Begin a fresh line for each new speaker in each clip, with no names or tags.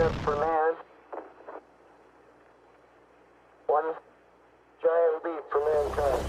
step for man, one giant leap for mankind.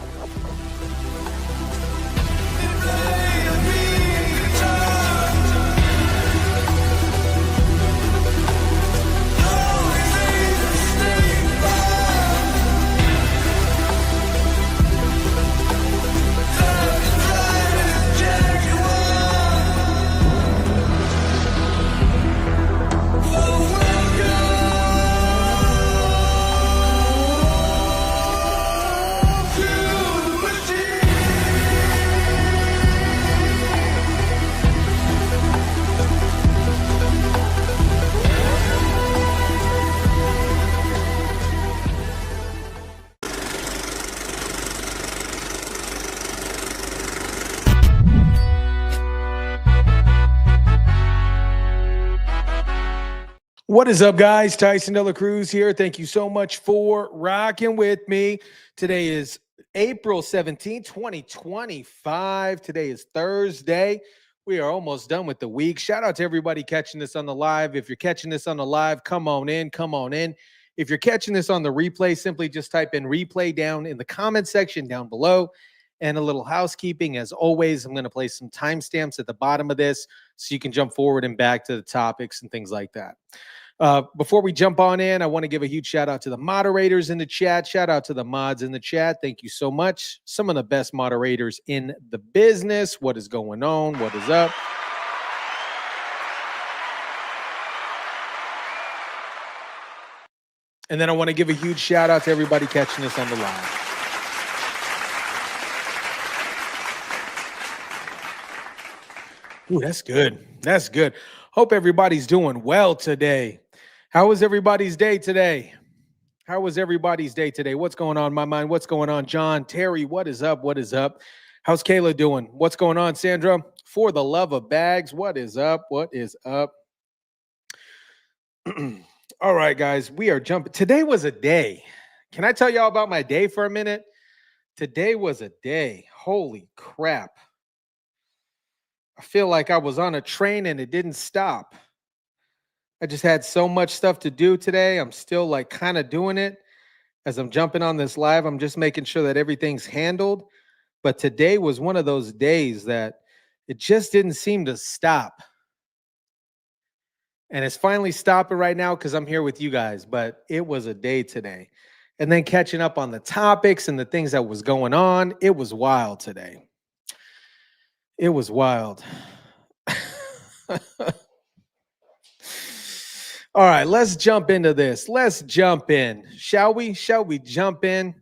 What is up, guys? Tyson De La Cruz here. Thank you so much for rocking with me. Today is April 17, 2025. Today is Thursday. We are almost done with the week. Shout out to everybody catching this on the live. If you're catching this on the live, come on in, come on in. If you're catching this on the replay, simply just type in replay down in the comment section down below. And a little housekeeping, as always, I'm going to place some timestamps at the bottom of this so you can jump forward and back to the topics and things like that. Before we jump on in, I want to give a huge shout out to the moderators in the chat. Shout out to the mods in the chat. Thank you so much. Some of the best moderators in the business. What is going on? What is up? And then I want to give a huge shout out to everybody catching us on the live. Ooh, that's good. That's good. Hope everybody's doing well today. How was everybody's day today? How was everybody's day today? What's going on, my mind? What's going on, John? Terry, what is up? What is up? How's Kayla doing? What's going on, Sandra? For the love of bags, what is up? What is up? All right, guys, we are jumping. Today was a day. Can I tell y'all about my day for a minute? Today was a day. Holy crap. I feel like I was on a train and it didn't stop. I just had so much stuff to do today. I'm still like kind of doing it as I'm jumping on this live. I'm just making sure that everything's handled. But today was one of those days that it just didn't seem to stop. And it's finally stopping right now because I'm here with you guys. But it was a day today. And then catching up on the topics and the things that was going on. It was wild today. It was wild. All right, let's jump into this. Let's jump in. Shall we? Shall we jump in?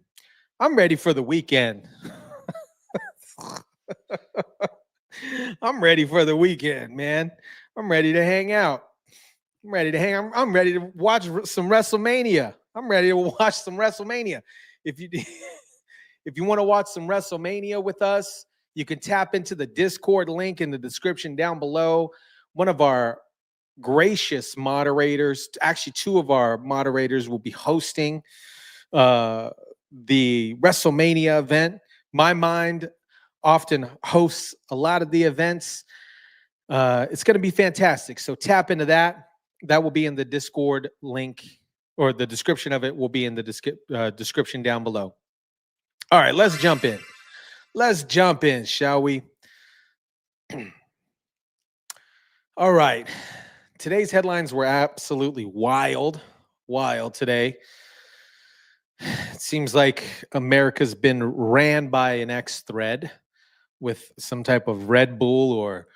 I'm ready for the weekend. I'm ready for the weekend, man. I'm ready to hang out. I'm ready to hang. I'm ready to watch some WrestleMania. I'm ready to watch some WrestleMania. If you want to watch some WrestleMania with us, you can tap into the Discord link in the description down below. One of our gracious moderators, actually two of our moderators, will be hosting the WrestleMania event. My Mind often hosts a lot of the events. It's going to be fantastic. So tap into that. That will be in the Discord link, or the description of it will be in the description down below. All right, let's jump in. Let's jump in, shall we? All right. Today's headlines were absolutely wild today. It seems like America's been ran by an X-thread with some type of Red Bull or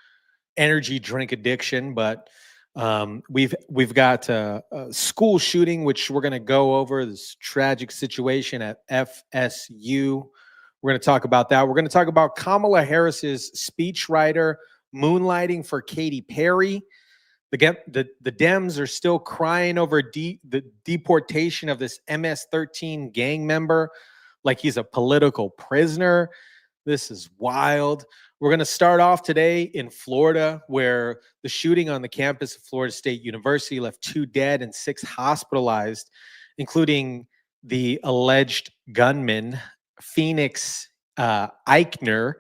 energy drink addiction, but we've got a school shooting, which we're going to go over, this tragic situation at FSU. We're going to talk about that. We're going to talk about Kamala Harris's speechwriter moonlighting for Katy Perry. The Dems are still crying over the deportation of this MS-13 gang member like he's a political prisoner. This is wild. We're going to start off today in Florida, where the shooting on the campus of Florida State University left 2 dead and 6 hospitalized, including the alleged gunman, Phoenix Ikner,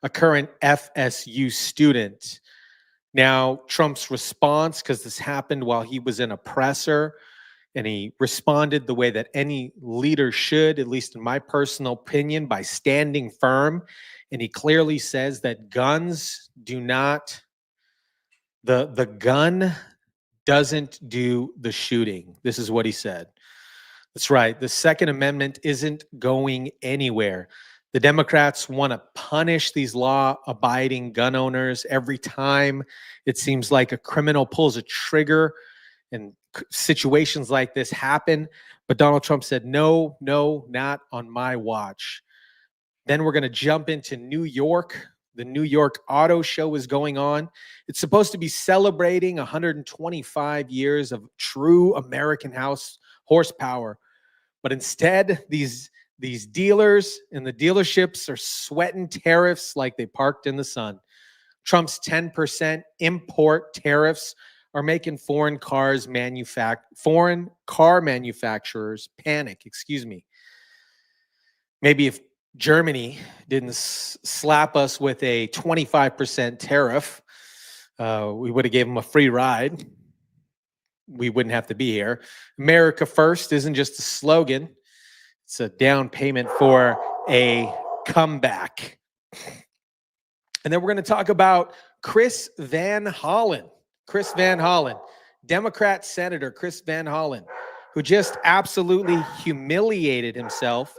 a current FSU student. Now, Trump's response, because this happened while he was in a presser, and he responded the way that any leader should, at least in my personal opinion, by standing firm. And he clearly says that guns do not, the gun doesn't do the shooting. This is what he said. That's right. The Second Amendment isn't going anywhere. The Democrats want to punish these law-abiding gun owners every time it seems like a criminal pulls a trigger and situations like this happen. But Donald Trump said, no, not on my watch. Then we're going to jump into New York. The New York Auto Show is going on. It's supposed to be celebrating 125 years of true American horsepower. But instead, these dealers and the dealerships are sweating tariffs like they parked in the sun. Trump's 10% import tariffs are making foreign car manufacturers panic. Maybe if Germany didn't slap us with a 25% tariff, we would have gave them a free ride. We wouldn't have to be here. America First isn't just a slogan. It's a down payment for a comeback. And then we're going to talk about Chris Van Hollen. Democrat Senator Chris Van Hollen, who just absolutely humiliated himself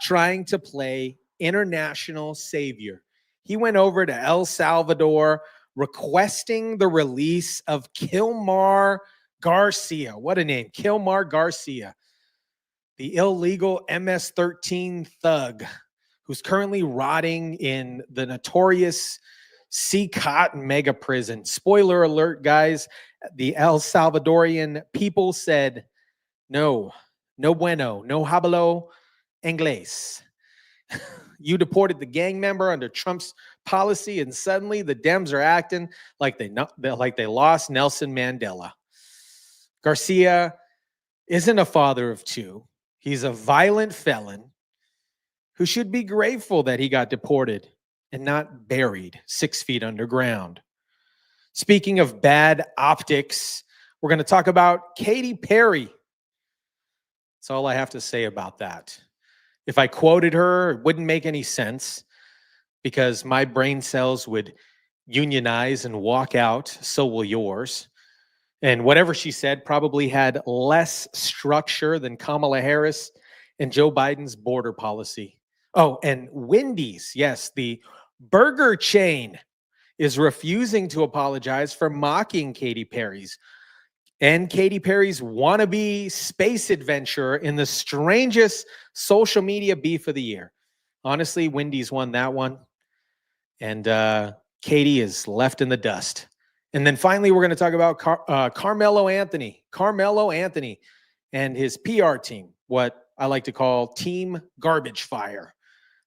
trying to play international savior. He went over to El Salvador requesting the release of Kilmar Garcia. What a name, Kilmar Garcia, the illegal MS-13 thug who's currently rotting in the notorious Cot mega prison. Spoiler alert, guys, the El Salvadorian people said, no bueno, no hablo inglés. You deported the gang member under Trump's policy, and suddenly the Dems are acting like they lost Nelson Mandela. Garcia isn't a father of two. He's a violent felon who should be grateful that he got deported and not buried 6 feet underground. Speaking of bad optics, we're going to talk about Katy Perry. That's all I have to say about that. If I quoted her, it wouldn't make any sense because my brain cells would unionize and walk out. So will yours. And whatever she said probably had less structure than Kamala Harris and Joe Biden's border policy. Oh, and Wendy's, yes, the burger chain is refusing to apologize for mocking Katy Perry's wannabe space adventure in the strangest social media beef of the year. Honestly, Wendy's won that one, and Katy is left in the dust. And then finally, we're going to talk about Karmelo Anthony and his PR team, what I like to call Team Garbage Fire.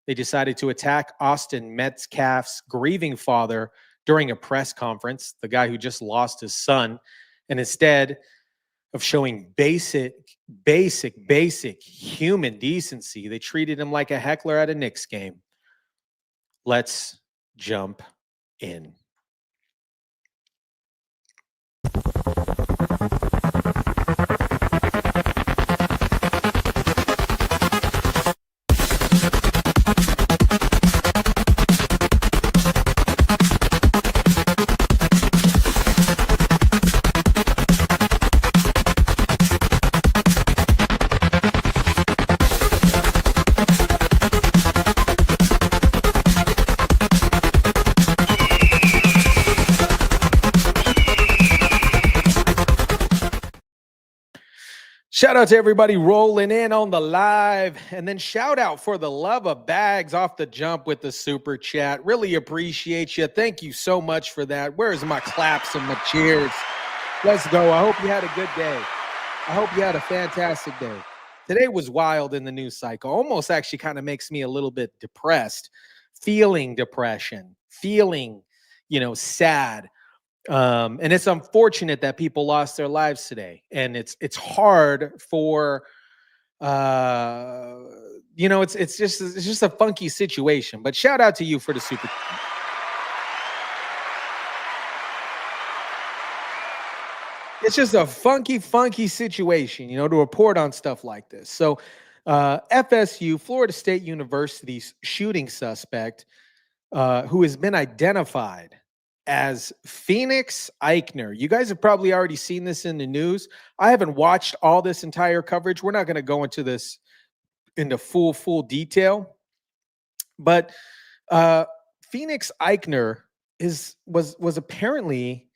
They decided to attack Austin Metcalf's grieving father during a press conference, the guy who just lost his son. And instead of showing basic human decency, they treated him like a heckler at a Knicks game. Let's jump in. Shout out to everybody rolling in on the live, and then shout out for the love of bags off the jump with the super chat. Really appreciate you. Thank you so much for that. Where's my claps and my cheers? Let's go. I hope you had a good day. I hope you had a fantastic day. Today was wild in the news cycle. Almost actually kind of makes me a little bit depressed, feeling depression, feeling, sad. And it's unfortunate that people lost their lives today, and it's hard for it's just a funky situation. But shout out to you for the super. it's just a funky situation, to report on stuff like this. So, FSU, Florida State University's shooting suspect, who has been identified as Phoenix Ikner. You guys have probably already seen this in the news. I haven't watched all this entire coverage. We're not going to go into this into full detail, but Phoenix Ikner was apparently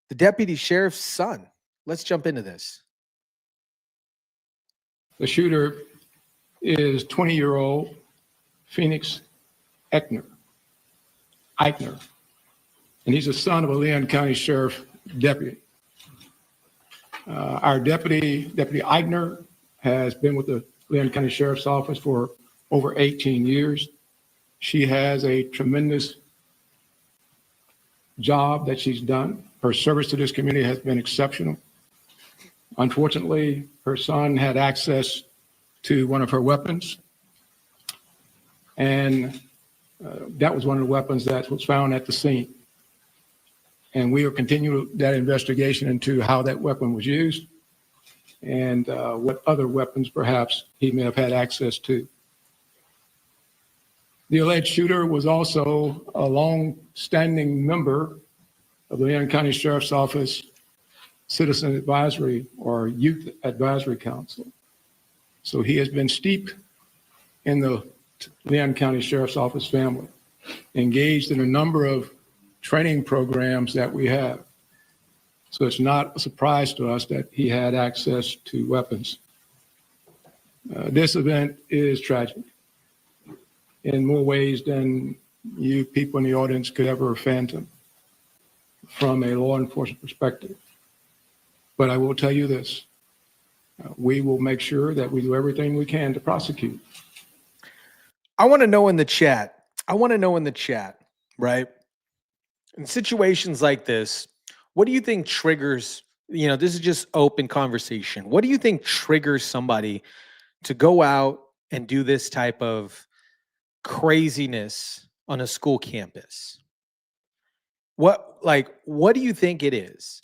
the deputy sheriff's son. Let's jump into this.
The shooter is 20-year-old Phoenix Ikner, and he's the son of a Leon County Sheriff deputy. Our Deputy Ikner, has been with the Leon County Sheriff's Office for over 18 years. She has a tremendous job that she's done. Her service to this community has been exceptional. Unfortunately, her son had access to one of her weapons, and that was one of the weapons that was found at the scene. And we are continuing that investigation into how that weapon was used and what other weapons perhaps he may have had access to. The alleged shooter was also a long-standing member of the Leon County Sheriff's Office Citizen Advisory or Youth Advisory Council. So he has been steeped in the Leon County Sheriff's Office family, engaged in a number of training programs that we have. So it's not a surprise to us that he had access to weapons. This event is tragic in more ways than you people in the audience could ever fathom from a law enforcement perspective. But I will tell you this, we will make sure that we do everything we can to prosecute.
I want to know in the chat, right? In situations like this, what do you think triggers, this is just open conversation. What do you think triggers somebody to go out and do this type of craziness on a school campus? What do you think it is?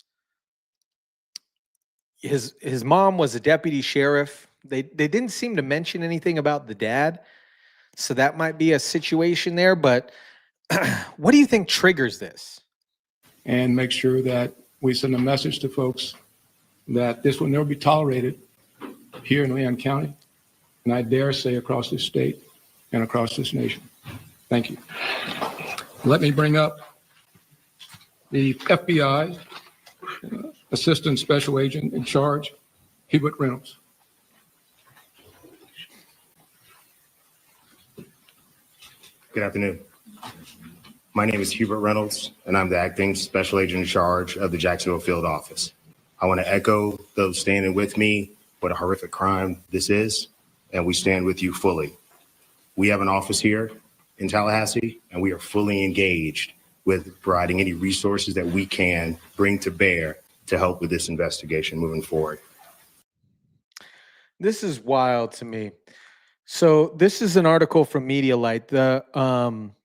His mom was a deputy sheriff. They didn't seem to mention anything about the dad. So that might be a situation there, but what do you think triggers this?
And make sure that we send a message to folks that this will never be tolerated here in Leon County, and I dare say across this state and across this nation. Thank you. Let me bring up the FBI Assistant Special Agent in charge, Hubert Reynolds.
Good afternoon. My name is Hubert Reynolds, and I'm the acting special agent in charge of the Jacksonville field office. I want to echo those standing with me what a horrific crime this is, and we stand with you fully. We have an office here in Tallahassee, and we are fully engaged with providing any resources that we can bring to bear to help with this investigation moving forward.
This is wild to me. So this is an article from Medialite.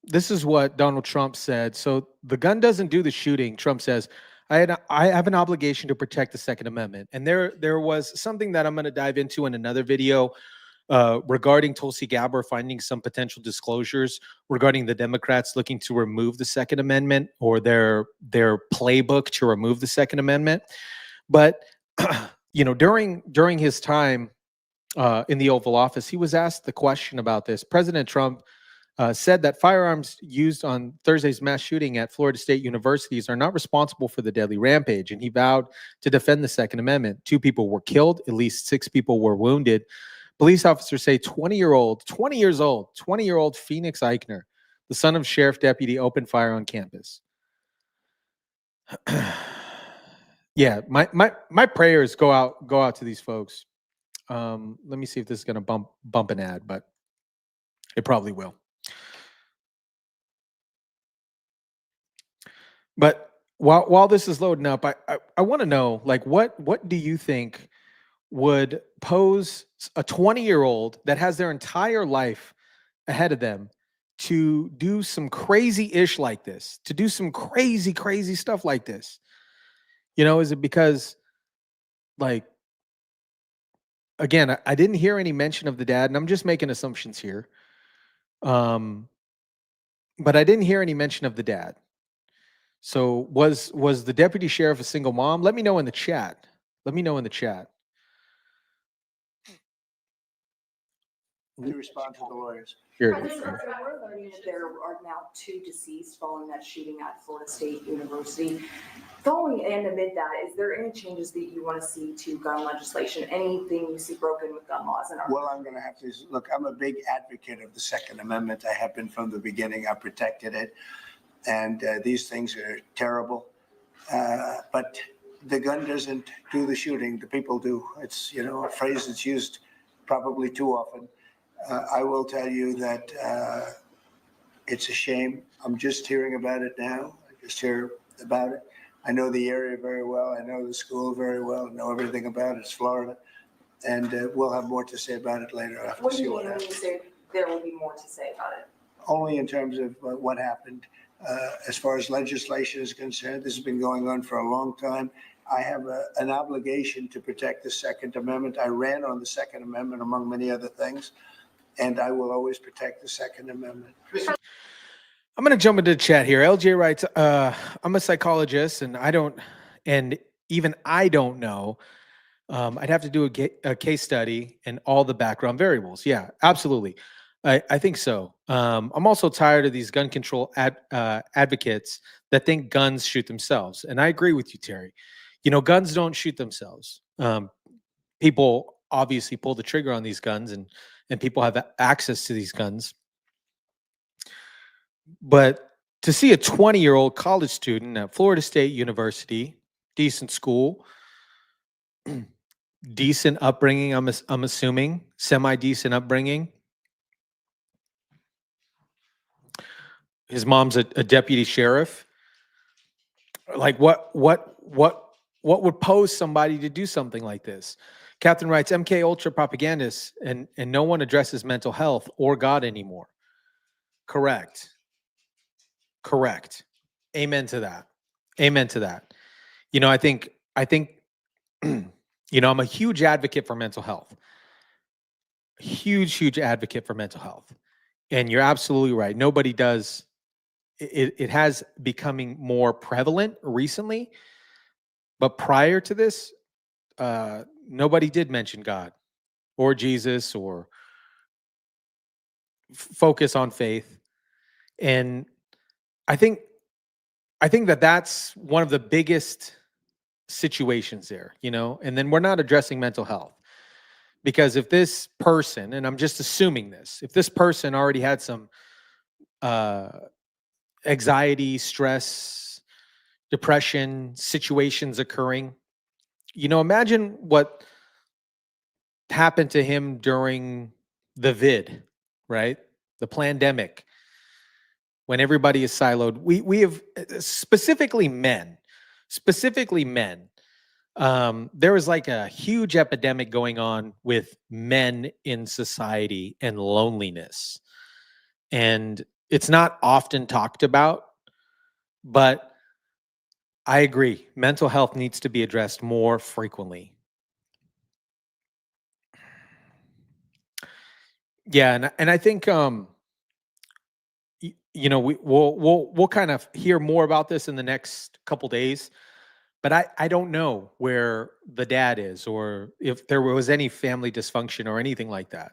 This is what Donald Trump said. So the gun doesn't do the shooting. Trump says, I have an obligation to protect the Second Amendment. And there was something that I'm going to dive into in another video regarding Tulsi Gabbard finding some potential disclosures regarding the Democrats looking to remove the Second Amendment or their playbook to remove the Second Amendment. But during his time in the Oval Office, he was asked the question about this. President Trump said that firearms used on Thursday's mass shooting at Florida State universities are not responsible for the deadly rampage, and he vowed to defend the Second Amendment. 2 people were killed, at least 6 people were wounded. Police officers say 20-year-old Phoenix Ikner, the son of sheriff deputy, opened fire on campus. Yeah, my prayers go out to these folks. Let me see if this is going to bump an ad, but it probably will. But while this is loading up, I want to know, what do you think would pose a 20-year-old that has their entire life ahead of them to do some crazy-ish like this, to do some crazy stuff like this? Is it because like, again, I didn't hear any mention of the dad, and I'm just making assumptions here. But I didn't hear any mention of the dad. So was the deputy sheriff a single mom? Let me know in the chat. Let me know in the chat.
To respond to the lawyers.
Here.
President, we're learning that there are now 2 deceased following that shooting at Florida State University. Following and amid that, is there any changes that you want to see to gun legislation? Anything you see broken with gun laws in our?
Well, I'm going to have to look. I'm a big advocate of the Second Amendment. I have been from the beginning. I protected it, and these things are terrible. But the gun doesn't do the shooting. The people do. It's a phrase that's used probably too often. I will tell you that it's a shame. I'm just hearing about it now. I just hear about it. I know the area very well. I know the school very well. I know everything about it. It's Florida. And we'll have more to say about it later. After
What do
see
you
what
mean when
happens.
you say there will be more to say about it?
Only in terms of what happened. As far as legislation is concerned, this has been going on for a long time. I have an obligation to protect the Second Amendment. I ran on the Second Amendment, among many other things, and I will always protect the Second Amendment.
I'm going to jump into the chat here. LJ writes, I'm a psychologist and even I don't know. I'd have to do a case study and all the background variables. Yeah, absolutely. I think so. I'm also tired of these gun control advocates that think guns shoot themselves. And I agree with you, Terry. Guns don't shoot themselves. People obviously pull the trigger on these guns and people have access to these guns. But to see a 20-year-old college student at Florida State University, decent school, decent upbringing, I'm assuming, semi-decent upbringing. His mom's a deputy sheriff. Like what would pose somebody to do something like this? Captain writes, MK Ultra propagandists and no one addresses mental health or God anymore. Correct. Amen to that. I think I'm a huge advocate for mental health. Huge advocate for mental health. And you're absolutely right. Nobody does. It has becoming more prevalent recently. But prior to this, nobody did mention God or Jesus or focus on faith. And I think that's one of the biggest situations there, and then we're not addressing mental health. Because if this person, and I'm just assuming this, if this person already had some anxiety, stress, depression situations occurring, imagine what happened to him during the vid, right? The pandemic, when everybody is siloed. We have specifically men. There was like a huge epidemic going on with men in society and loneliness. And it's not often talked about, but I agree. Mental health needs to be addressed more frequently. Yeah, and I think we'll kind of hear more about this in the next couple days. But I don't know where the dad is or if there was any family dysfunction or anything like that.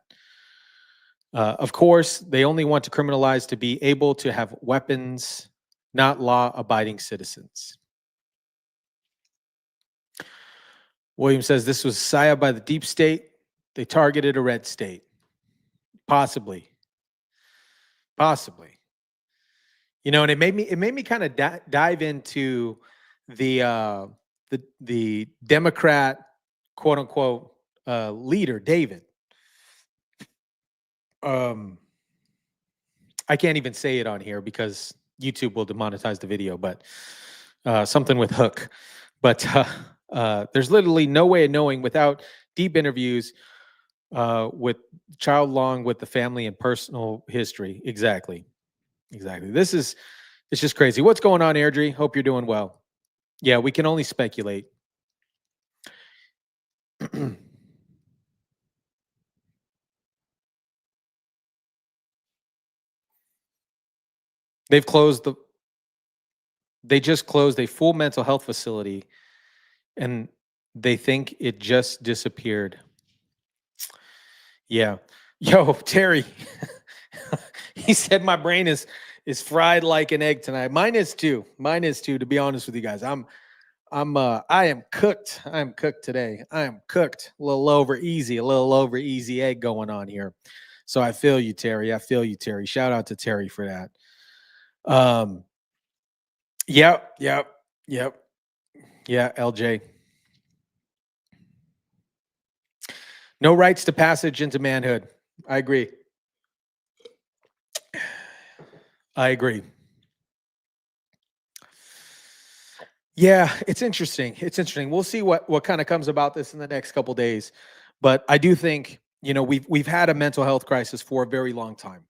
Of course, they only want to criminalize to be able to have weapons, not law-abiding citizens. William says this was psyoped by the deep state. They targeted a red state. Possibly. And it made me kind of dive into the Democrat quote unquote leader, David. I can't even say it on here because YouTube will demonetize the video, but something with hook. But there's literally no way of knowing without deep interviews with child long with the family and personal history. Exactly. It's just crazy. What's going on, Airdrie? Hope you're doing well. Yeah, we can only speculate. They just closed a full mental health facility and they think it just disappeared. Yeah. Yo, Terry. He said my brain is fried like an egg tonight. Mine is too. To be honest with you guys. I am cooked. I am cooked today. I am cooked. A little over easy egg going on here. So I feel you, Terry. Shout out to Terry for that. Yep. Yeah, LJ. No rights to passage into manhood. I agree. Yeah, it's interesting. We'll see what kind of comes about this in the next couple days. But I do think, we've had a mental health crisis for a very long time.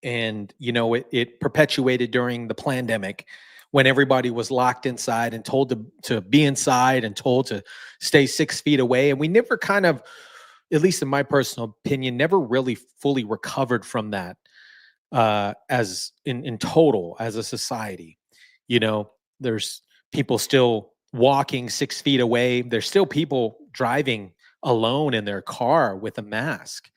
And, it perpetuated during the pandemic when everybody was locked inside and told to be inside and told to stay 6 feet away. And we never kind of, at least in my personal opinion, never really fully recovered from that as in total as a society. There's people still walking 6 feet away. There's still people driving alone in their car with a mask.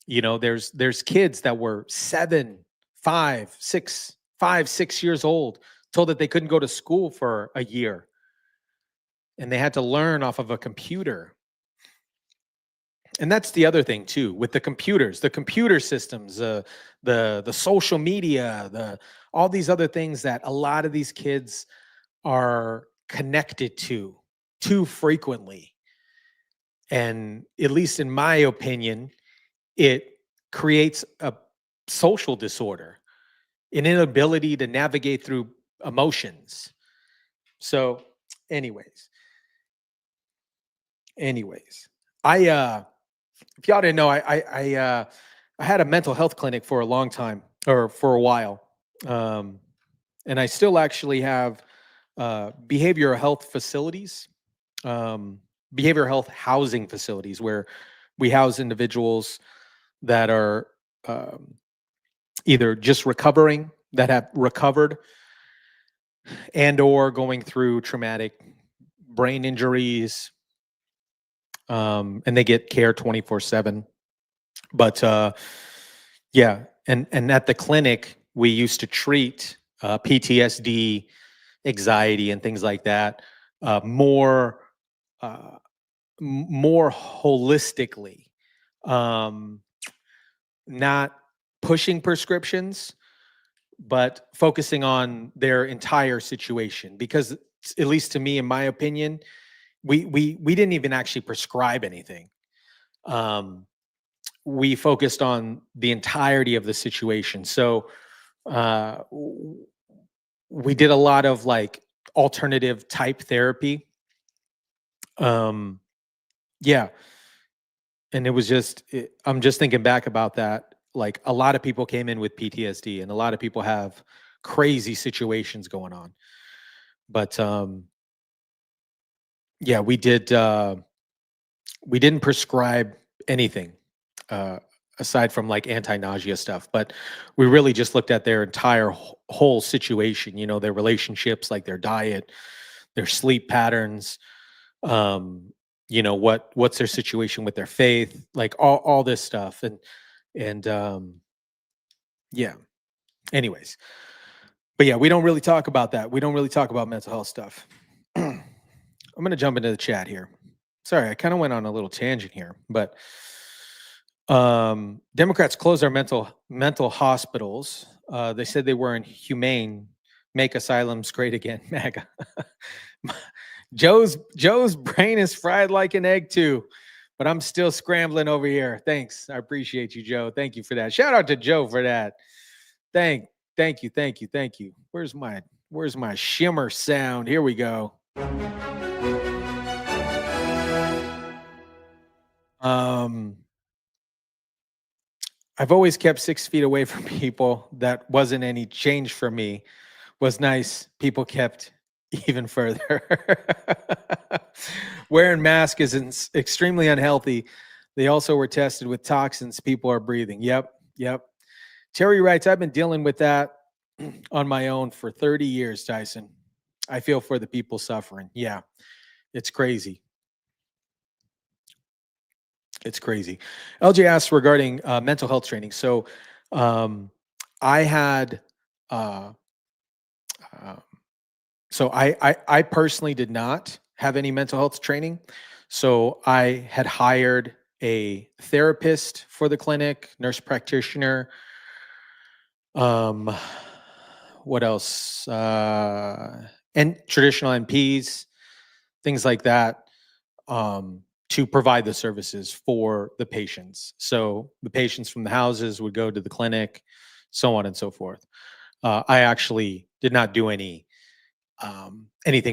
There's kids that were 6 years old, told that they couldn't go to school for a year. And they had to learn off of a computer. And that's the other thing too, with the computers, the computer systems, the social media, all these other things that a lot of these kids are connected to too frequently. And at least in my opinion, it creates a social disorder, an inability to navigate through emotions. So anyways, if y'all didn't know, I had a mental health clinic for a long time, or for a while. And I still actually have behavioral health facilities, behavioral health housing facilities where we house individuals that are either just recovering, that have recovered, and or going through traumatic brain injuries, and they get care 24/7. But yeah, and at the clinic we used to treat PTSD, anxiety, and things like that more holistically, not pushing prescriptions, but focusing on their entire situation. Because at least to me, in my opinion, we didn't even actually prescribe anything. We focused on the entirety of the situation. So we did a lot of like alternative type therapy. Yeah. And it was I'm just thinking back about that. Like a lot of people came in with PTSD and a lot of people have crazy situations going on. But yeah, we didn't prescribe anything aside from like anti-nausea stuff, but we really just looked at their entire whole situation, their relationships, like their diet, their sleep patterns, what's their situation with their faith, like all this stuff. And yeah, anyways, but yeah, we don't really talk about that. We don't really talk about mental health stuff. I'm going to jump into the chat here. Sorry, I kind of went on a little tangent here, but Democrats closed our mental hospitals. They said they weren't humane. Make asylums great again, MAGA. Joe's brain is fried like an egg too, but I'm still scrambling over here. Thanks, I appreciate you, Joe. Thank you for that. Shout out to Joe for that. Thank you. Where's my shimmer sound? Here we go. I've always kept 6 feet away from people. That wasn't any change for me. Was nice. People kept even further. Wearing masks is extremely unhealthy. They also were tested with toxins people are breathing. Yep. Terry writes, I've been dealing with that on my own for 30 years, Tyson. I feel for the people suffering. Yeah, it's crazy. It's crazy. LJ asks regarding mental health training. So I had, uh, I personally did not have any mental health training. So I had hired a therapist for the clinic, nurse practitioner. What else? And traditional NPs, things like that, to provide the services for the patients. So the patients from the houses would go to the clinic, so on and so forth. I actually did not do anything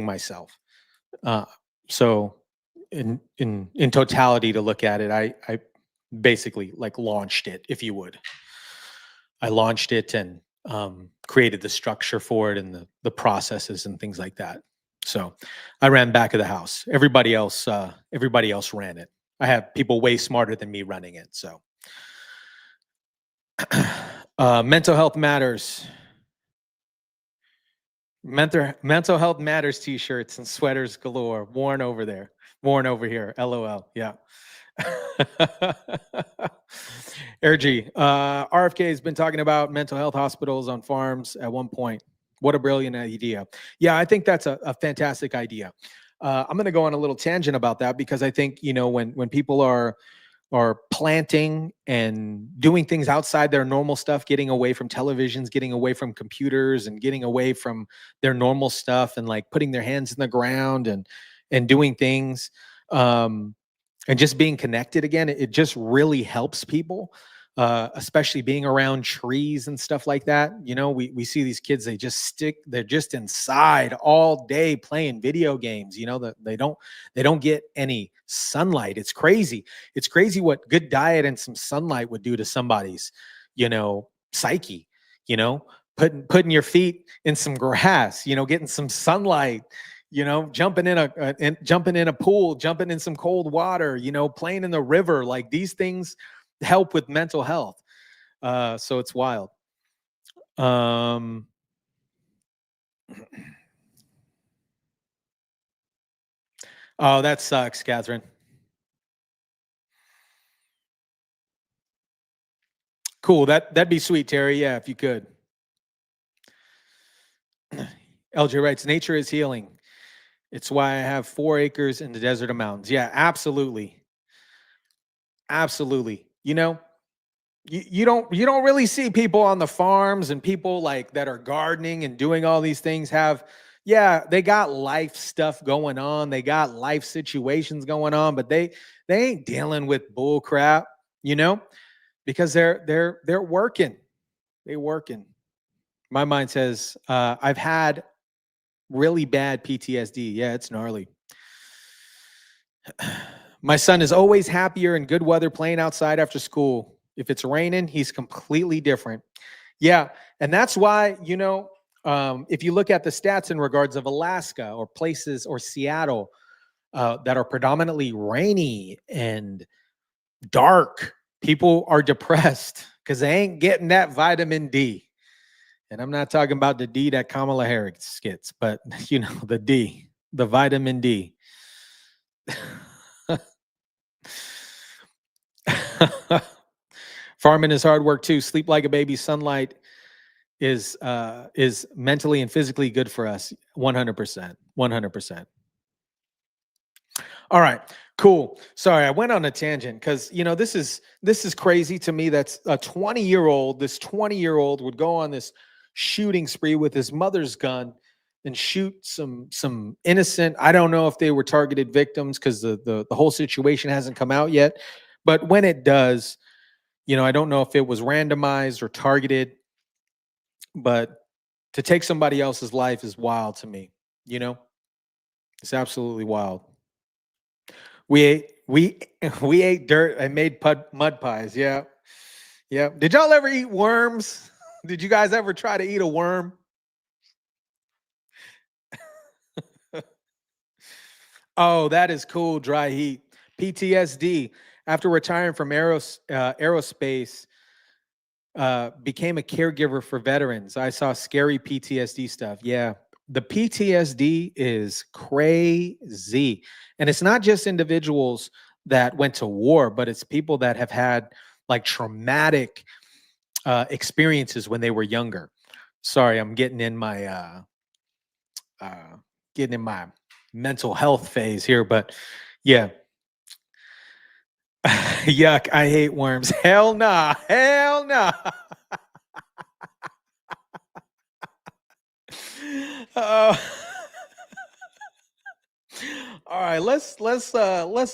myself. So in totality, to look at it, I basically like launched it, if you would. I launched it and created the structure for it and the processes and things like that. So I ran back of the house. Everybody else ran it. I have people way smarter than me running it. So mental health matters. Mental health matters t-shirts and sweaters galore. Worn over there. Worn over here. LOL. Yeah. RG, RFK has been talking about mental health hospitals on farms at one point. What a brilliant idea. Yeah, I think that's a fantastic idea. I'm going to go on a little tangent about that because I think, when people are planting and doing things outside their normal stuff, getting away from televisions, getting away from computers and getting away from their normal stuff and like putting their hands in the ground and doing things, and just being connected again, it just really helps people, especially being around trees and stuff like that. We see these kids, they're just inside all day playing video games. They don't get any sunlight. It's crazy. It's crazy what good diet and some sunlight would do to somebody's, psyche, putting your feet in some grass, getting some sunlight, jumping in a pool, jumping in some cold water, playing in the river. Like these things help with mental health. So it's wild. Oh, that sucks, Catherine. Cool. That'd be sweet, Terry. Yeah, if you could. LJ writes, nature is healing. It's why I have 4 acres in the desert of mountains. Yeah, absolutely. Absolutely. You don't really see people on the farms and people like that are gardening and doing all these things they got life stuff going on. They got life situations going on, but they ain't dealing with bull crap, because they're working. They working. My mind says, I've had really bad PTSD. Yeah, it's gnarly. My son is always happier in good weather playing outside after school. If it's raining, he's completely different. Yeah, and that's why, if you look at the stats in regards of Alaska or places or Seattle that are predominantly rainy and dark, people are depressed because they ain't getting that vitamin D. And I'm not talking about the D that Kamala Harris gets, but the D, the vitamin D. Farming is hard work too. Sleep like a baby. Sunlight is mentally and physically good for us. 100%. 100%. All right, cool. Sorry, I went on a tangent because this is crazy to me. That's a 20-year-old. This 20-year-old would go on this shooting spree with his mother's gun and shoot some innocent. I don't know if they were targeted victims because the whole situation hasn't come out yet. But when it does, I don't know if it was randomized or targeted. But to take somebody else's life is wild to me. It's absolutely wild. We ate dirt and made mud pies. Yeah. Yeah. Did y'all ever eat worms? Did you guys ever try to eat a worm? Oh, that is cool. Dry heat. PTSD. After retiring from aerospace, became a caregiver for veterans. I saw scary PTSD stuff. Yeah. The PTSD is crazy. And it's not just individuals that went to war, but it's people that have had like traumatic experiences when they were younger. Sorry, I'm getting in my mental health phase here, but yeah. Yuck, I hate worms. Hell nah. Hell nah. Uh, all right, let's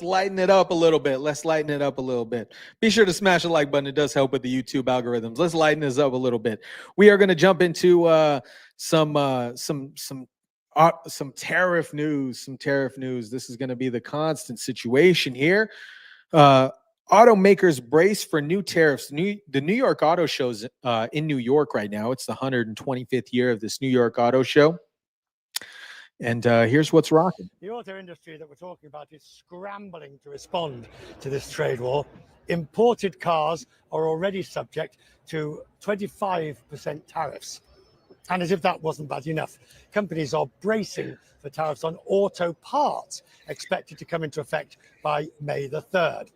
lighten it up a little bit. Let's lighten it up a little bit. Be sure to smash the like button. It does help with the YouTube algorithms. Let's lighten this up a little bit. We are going to jump into some tariff news. Some tariff news. This is going to be the constant situation here. Automakers brace for new tariffs. The New York Auto Show's in New York right now. It's the 125th year of this New York Auto Show. And here's what's rocking.
The auto industry that we're talking about is scrambling to respond to this trade war. Imported cars are already subject to 25% tariffs. And as if that wasn't bad enough, companies are bracing for tariffs on auto parts, expected to come into effect by May the 3rd.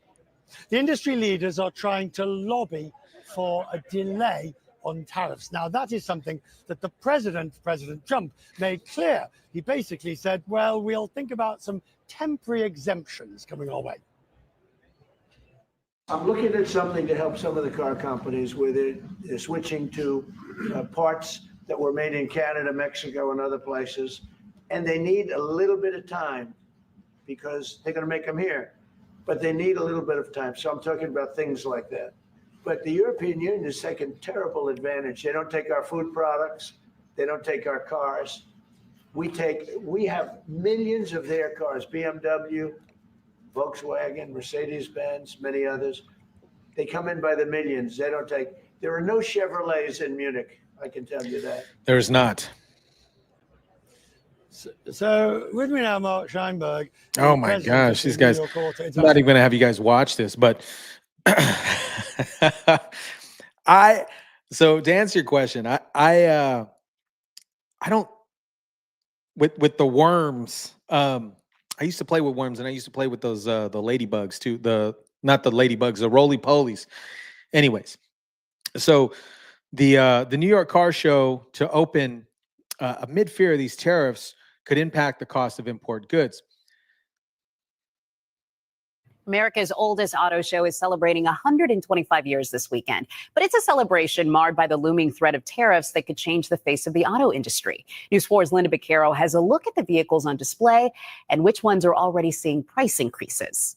The industry leaders are trying to lobby for a delay on tariffs. Now, that is something that the President Trump, made clear. He basically said, well, we'll think about some temporary exemptions coming our way.
I'm looking at something to help some of the car companies where they're switching to parts that were made in Canada, Mexico, and other places. And they need a little bit of time because they're going to make them here. But they need a little bit of time. So I'm talking about things like that. But the European Union is taking terrible advantage. They don't take our food products. They don't take our cars. We have millions of their cars, BMW, Volkswagen, Mercedes-Benz, many others. They come in by the millions. They don't take, there are no Chevrolets in Munich. I can tell you that.
There's not.
So with me now, Mark Scheinberg.
Oh my gosh, these guys, I'm not even going to have you guys watch this, but so to answer your question, I don't, with the worms, I used to play with worms and I used to play with those, the ladybugs too, not the ladybugs, the roly-polies. Anyways, so the New York Car Show to open amid fear of these tariffs could impact the cost of import goods.
America's oldest auto show is celebrating 125 years this weekend, but it's a celebration marred by the looming threat of tariffs that could change the face of the auto industry. News 4's Linda Beccaro has a look at the vehicles on display and which ones are already seeing price increases.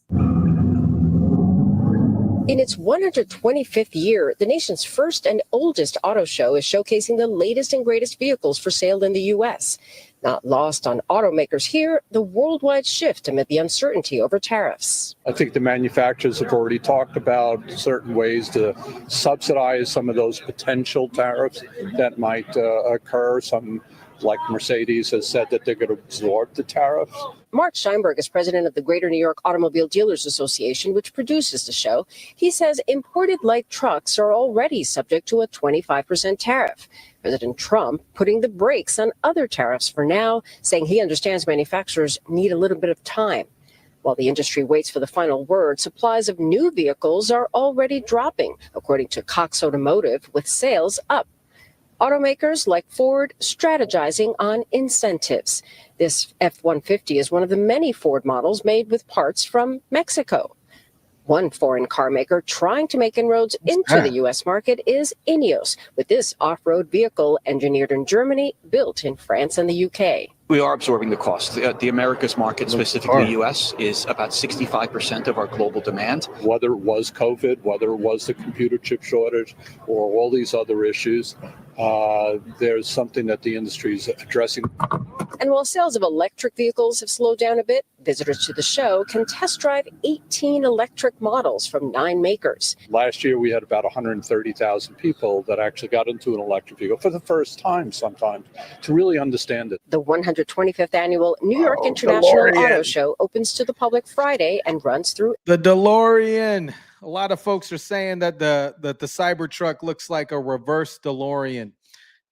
In its 125th year, the nation's first and oldest auto show is showcasing the latest and greatest vehicles for sale in the U.S. Not lost on automakers here, the worldwide shift amid the uncertainty over tariffs.
I think the manufacturers have already talked about certain ways to subsidize some of those potential tariffs that might occur. Some, like Mercedes, has said that they're going to absorb the tariffs.
Mark Scheinberg is president of the Greater New York Automobile Dealers Association, which produces the show. He says imported light trucks are already subject to a 25% tariff. President Trump putting the brakes on other tariffs for now, saying he understands manufacturers need a little bit of time. While the industry waits for the final word, supplies of new vehicles are already dropping, according to Cox Automotive, with sales up. Automakers like Ford strategizing on incentives. This F-150 is one of the many Ford models made with parts from Mexico. One foreign car maker trying to make inroads into the U.S. market is Ineos, with this off-road vehicle engineered in Germany, built in France and the U.K.
We are absorbing the cost. The Americas market, specifically the U.S., is about 65% of our global demand.
Whether it was COVID, whether it was the computer chip shortage, or all these other issues, there's something that the industry is addressing.
And while sales of electric vehicles have slowed down a bit, Visitors to the show can test drive 18 electric models from 9 makers.
Last year, we had about 130,000 people that actually got into an electric vehicle for the first time sometimes to really understand it.
The 125th annual New York International
DeLorean.
Auto Show opens to the public Friday and runs through.
The DeLorean. A lot of folks are saying that the Cybertruck looks like a reverse DeLorean.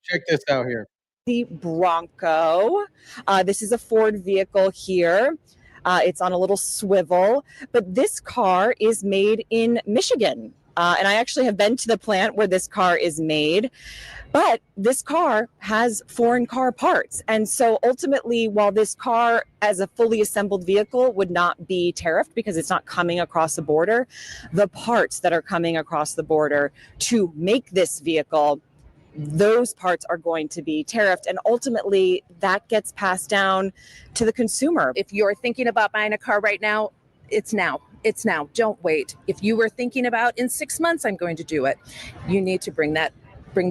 Check this out here.
The Bronco. This is a Ford vehicle here. It's on a little swivel, but this car is made in Michigan. And I actually have been to the plant where this car is made, but this car has foreign car parts. And so ultimately, while this car as a fully assembled vehicle would not be tariffed because it's not coming across the border, the parts that are coming across the border to make this vehicle, those parts are going to be tariffed. And ultimately, that gets passed down to the consumer.
If you're thinking about buying a car right now, it's now. It's now. Don't wait. If you were thinking about in 6 months, I'm going to do it, you need to bring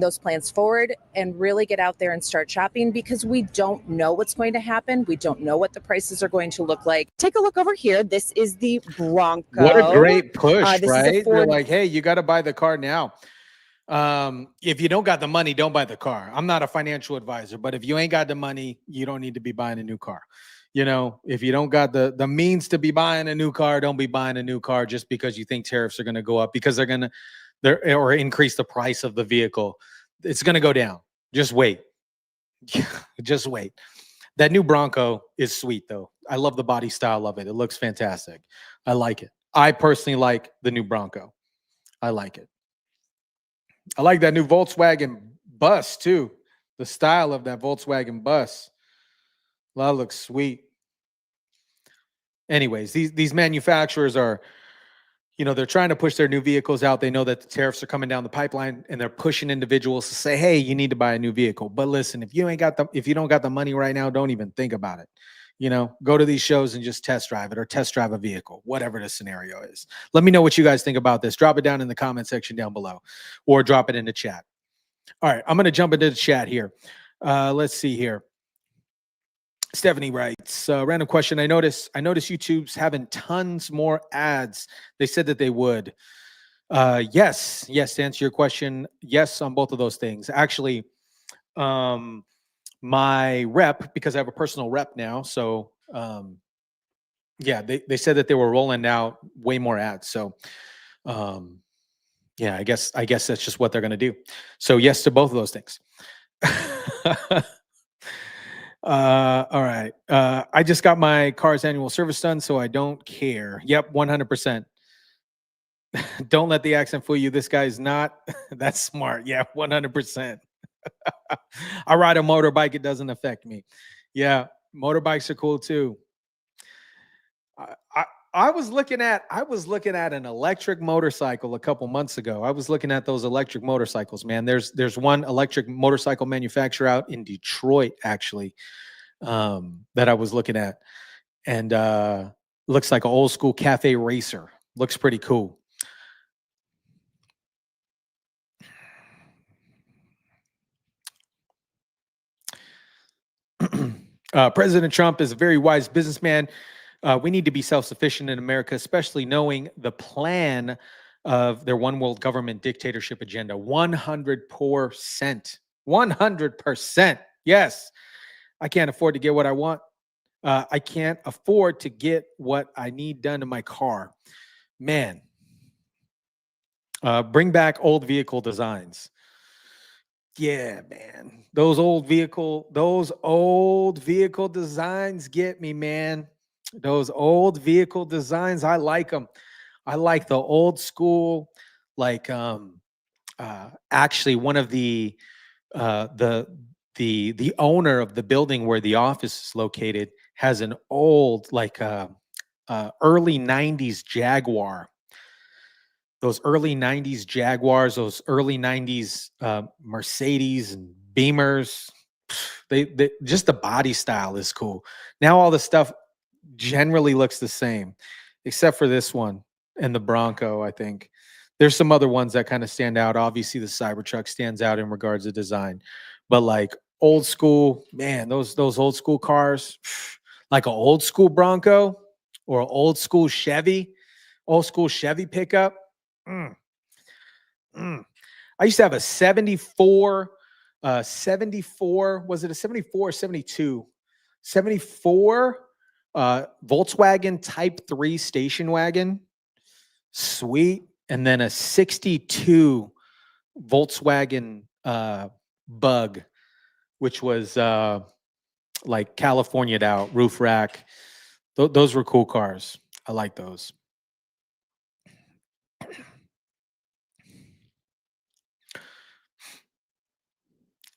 those plans forward and really get out there and start shopping, because we don't know what's going to happen. We don't know what the prices are going to look like.
Take a look over here. This is the Bronco.
What a great push,
this is a
right? They're
Ford-
like, hey, you got to buy the car now. If you don't got the money, don't buy the car. I'm not a financial advisor, but if you ain't got the money, you don't need to be buying a new car. You know, if you don't got the means to be buying a new car, don't be buying a new car just because you think tariffs are going to go up, because or increase the price of the vehicle. It's going to go down. Just wait. Just wait. That new Bronco is sweet, though. I love the body style of it. It looks fantastic. I like it. I personally like the new Bronco. I like it. I like that new Volkswagen bus, too. The style of that Volkswagen bus. That looks sweet. Anyways, these manufacturers are, they're trying to push their new vehicles out. They know that the tariffs are coming down the pipeline, and they're pushing individuals to say, hey, you need to buy a new vehicle. But listen, if you don't got the money right now, don't even think about it. Go to these shows and just test drive it, or test drive a vehicle, whatever the scenario is. Let me know what you guys think about this. Drop it down in the comment section down below, or drop it in the chat. All right, I'm going to jump into the chat here. Let's see here. Stephanie writes, random question. I notice YouTube's having tons more ads. They said that they would. Yes, to answer your question, yes on both of those things. Actually, my rep, because I have a personal rep now, so yeah, they said that they were rolling out way more ads. So yeah, I guess that's just what they're going to do. So yes to both of those things. All right. I just got my car's annual service done, so I don't care. Yep, 100%. Don't let the accent fool you. This guy's not that smart. Yeah, 100%. I ride a motorbike. It doesn't affect me. Yeah, motorbikes are cool too. I was looking at an electric motorcycle a couple months ago. I was looking at those electric motorcycles, man. There's one electric motorcycle manufacturer out in Detroit, actually, that I was looking at, and looks like an old school cafe racer. Looks pretty cool. President Trump is a very wise businessman. We need to be self-sufficient in America, especially knowing the plan of their one world government dictatorship agenda. 100%. 100%. Yes. I can't afford to get what I want. I can't afford to get what I need done to my car. Man. Bring back old vehicle designs. Yeah, man. Those old vehicle designs get me, man. Those old vehicle designs, I like them. I like the old school, like actually one of the owner of the building where the office is located has an old early 90s Jaguar. Those early 90s Jaguars, those early 90s Mercedes and Beamers, they just the body style is cool. Now all the stuff generally looks the same, except for this one and the Bronco. I think there's some other ones that kind of stand out. Obviously, the Cybertruck stands out in regards to design, but like old school, man, those old school cars, like an old school Bronco or an old school Chevy pickup. Mm. I used to have a 74, was it a 74 or 72? 74 Volkswagen Type 3 station wagon. Sweet. And then a 62 Volkswagen Bug, which was like California'd out, roof rack. Those were cool cars. I like those.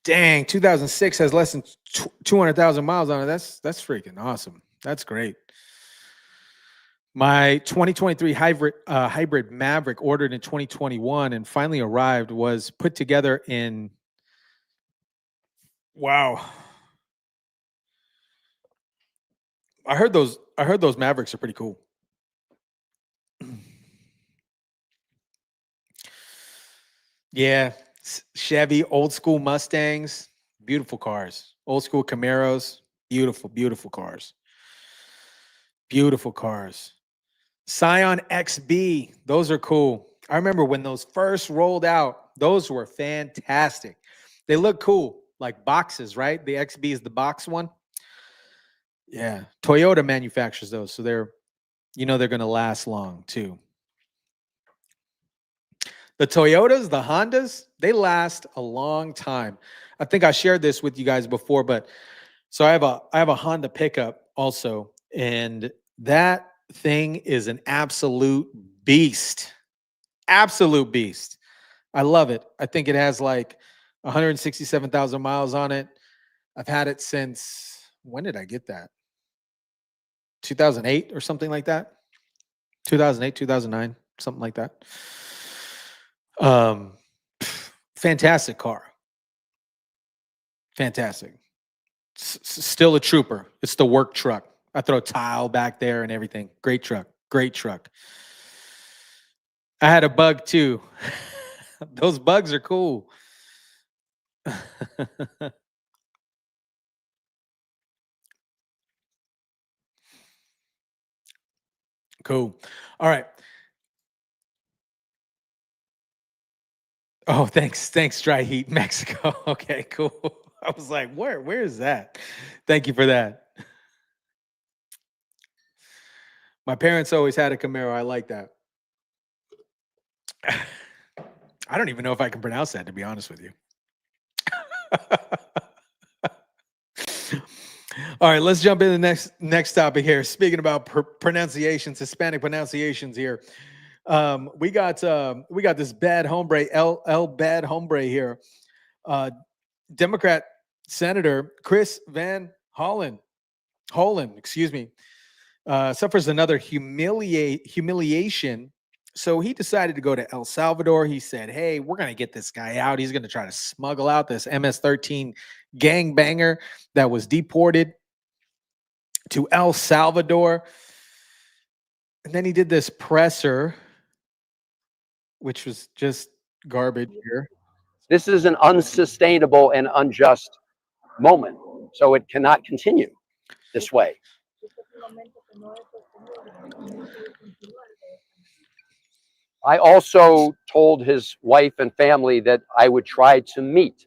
Dang, 2006 has less than 200,000 miles on it. That's freaking awesome. That's great. My 2023 hybrid Maverick, ordered in 2021 and finally arrived, was put together in, wow. I heard those Mavericks are pretty cool. Yeah, Chevy, old school Mustangs, beautiful cars. Old school Camaros, beautiful, beautiful cars. Beautiful cars. Scion XB, those are cool. I remember when those first rolled out, those were fantastic. They look cool, like boxes, right? The XB is the box one. Yeah, Toyota manufactures those, so they're going to last long too. The Toyotas, the Hondas, they last a long time. I think I shared this with you guys before, but so I have a Honda pickup also, and that thing is an absolute beast. Absolute beast. I love it. I think it has like 167,000 miles on it. I've had it since, when did I get that? 2008 or something like that. 2008, 2009, something like that. Fantastic car. Fantastic. Still a trooper. It's the work truck. I throw tile back there and everything. Great truck. Great truck. I had a Bug too. Those Bugs are cool. Cool. All right. Oh, thanks. Thanks, Dry Heat, Mexico. Okay, cool. I was like, where is that? Thank you for that. My parents always had a Camaro. I like that. I don't even know if I can pronounce that, to be honest with you. All right, let's jump into the next topic here. Speaking about pronunciations, Hispanic pronunciations here. We got this bad hombre, El Bad Hombre here. Democrat Senator Chris Van Hollen, excuse me, suffers another humiliation. So he decided to go to El Salvador. He said, hey, we're going to get this guy out. He's going to try to smuggle out this MS-13 gangbanger that was deported to El Salvador. And then he did this presser, which was just garbage here.
This is an unsustainable and unjust moment. So it cannot continue this way. I also told his wife and family that I would try to meet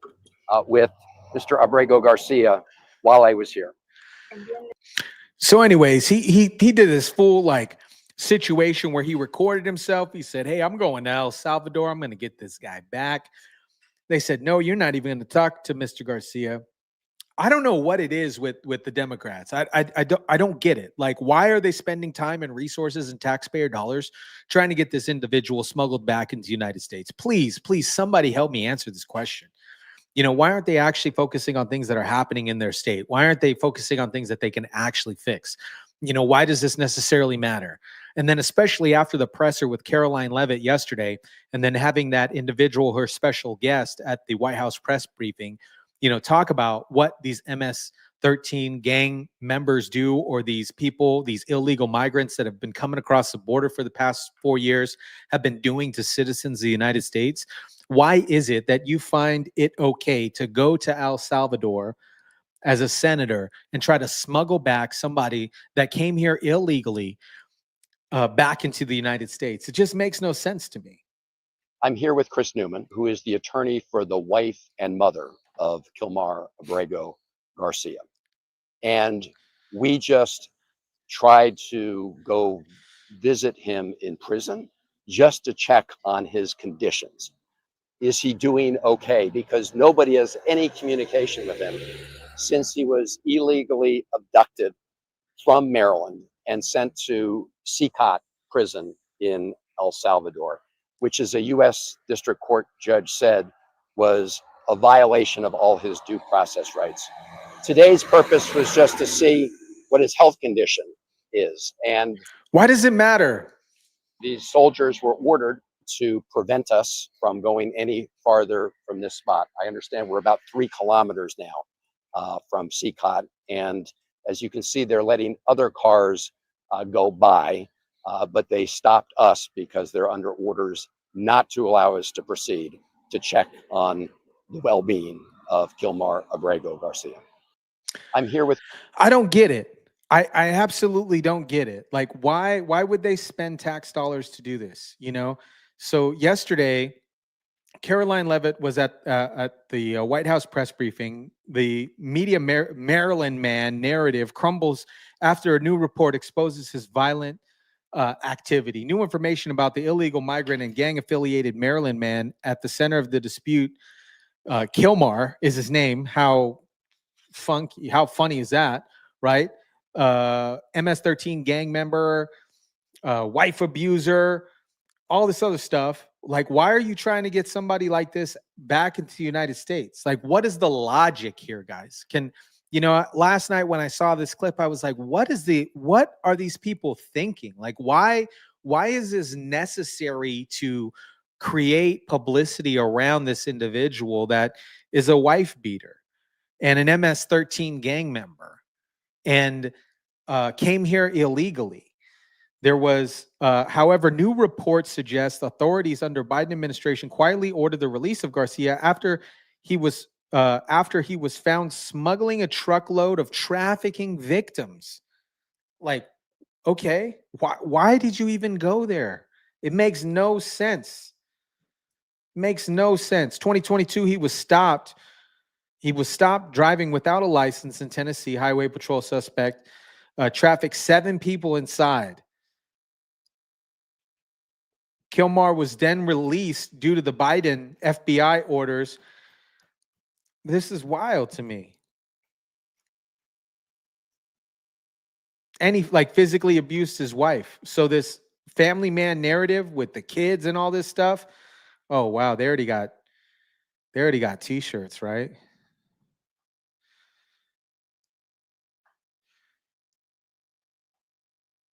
with Mr. Abrego Garcia while I was here.
So anyways, he did this full like situation where he recorded himself. He said, hey, I'm going to El Salvador. I'm going to get this guy back. They said, no, you're not even going to talk to Mr. Garcia. I don't know what it is with the Democrats. I don't get it. Like, why are they spending time and resources and taxpayer dollars trying to get this individual smuggled back into the United States? Please, somebody help me answer this question. You know, why aren't they actually focusing on things that are happening in their state? Why aren't they focusing on things that they can actually fix? You know, why does this necessarily matter? And then especially after the presser with Caroline Leavitt yesterday, and then having that individual, her special guest at the White House press briefing, you know, talk about what these MS-13 gang members do, or these people, these illegal migrants that have been coming across the border for the past 4 years have been doing to citizens of the United States. Why is it that you find it okay to go to El Salvador as a senator and try to smuggle back somebody that came here illegally back into the United States. It just makes no sense to me.
I'm here with Chris Newman, who is the attorney for the wife and mother of Kilmar Abrego Garcia. And we just tried to go visit him in prison just to check on his conditions. Is he doing okay? Because nobody has any communication with him since he was illegally abducted from Maryland and sent to CCOT prison in El Salvador, which is a U.S. District Court judge said was a violation of all his due process rights. Today's purpose was just to see what his health condition is. And
why does it matter?
These soldiers were ordered to prevent us from going any farther from this spot. I understand we're about 3 kilometers now from CCOT. And as you can see, they're letting other cars go by, but they stopped us because they're under orders not to allow us to proceed to check on the well-being of Kilmar Abrego Garcia. I'm here with...
I don't get it. I absolutely don't get it. Like, why would they spend tax dollars to do this? You know? So yesterday, Caroline Leavitt was at the White House press briefing. The media Maryland man narrative crumbles after a new report exposes his violent activity. New information about the illegal migrant and gang-affiliated Maryland man at the center of the dispute. Kilmar is his name. How funny is that, right? MS-13 gang member, wife abuser, all this other stuff. Like, why are you trying to get somebody like this back into the United States? Like, what is the logic here, guys? Last night when I saw this clip, I was like, what are these people thinking? Like, why is this necessary to create publicity around this individual that is a wife beater and an MS-13 gang member and came here illegally? There was, however, new reports suggest authorities under Biden administration quietly ordered the release of Garcia after he was found smuggling a truckload of trafficking victims. Like, okay, why did you even go there? It makes no sense. Makes no sense. 2022, he was stopped. He was stopped driving without a license in Tennessee. Highway patrol suspect trafficked 7 people inside. Kilmar was then released due to the Biden FBI orders. This is wild to me. And he physically abused his wife. So this family man narrative with the kids and all this stuff. Oh wow, they already got t-shirts, right?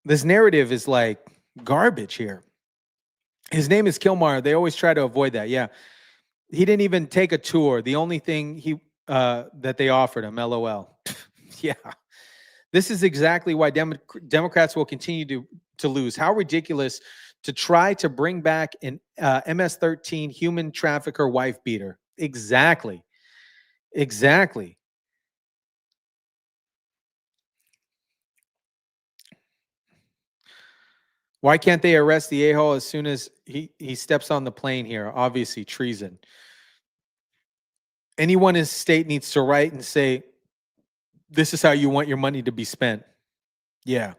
This narrative is like garbage here. His name is Kilmar. They always try to avoid that. Yeah. He didn't even take a tour. The only thing that they offered him, LOL. Yeah. This is exactly why Democrats will continue to lose. How ridiculous to try to bring back an MS-13 human trafficker wife beater. Exactly. Exactly. Why can't they arrest the a-hole as soon as he steps on the plane here? Obviously, treason. Anyone in his state needs to write and say, this is how you want your money to be spent. Yeah.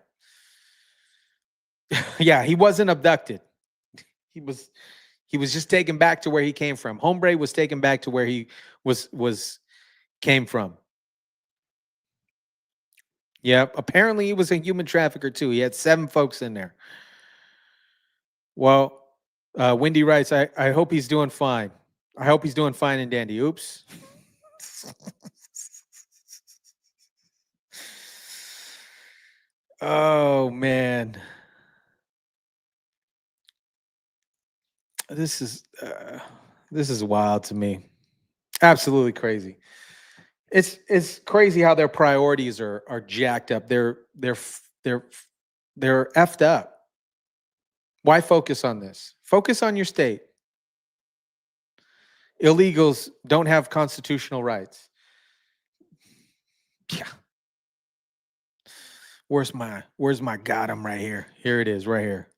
Yeah, he wasn't abducted. He was just taken back to where he came from. Hombre was taken back to where he came from. Yep. Apparently he was a human trafficker too. He had 7 folks in there. Well, Wendy writes, I hope he's doing fine. I hope he's doing fine and dandy. Oops. Oh, man. This is wild to me. Absolutely crazy. It's crazy how their priorities are jacked up. They're effed up. Why focus on this? Focus on your state. Illegals don't have constitutional rights. Yeah. Where's my got him right here? Here it is, right here.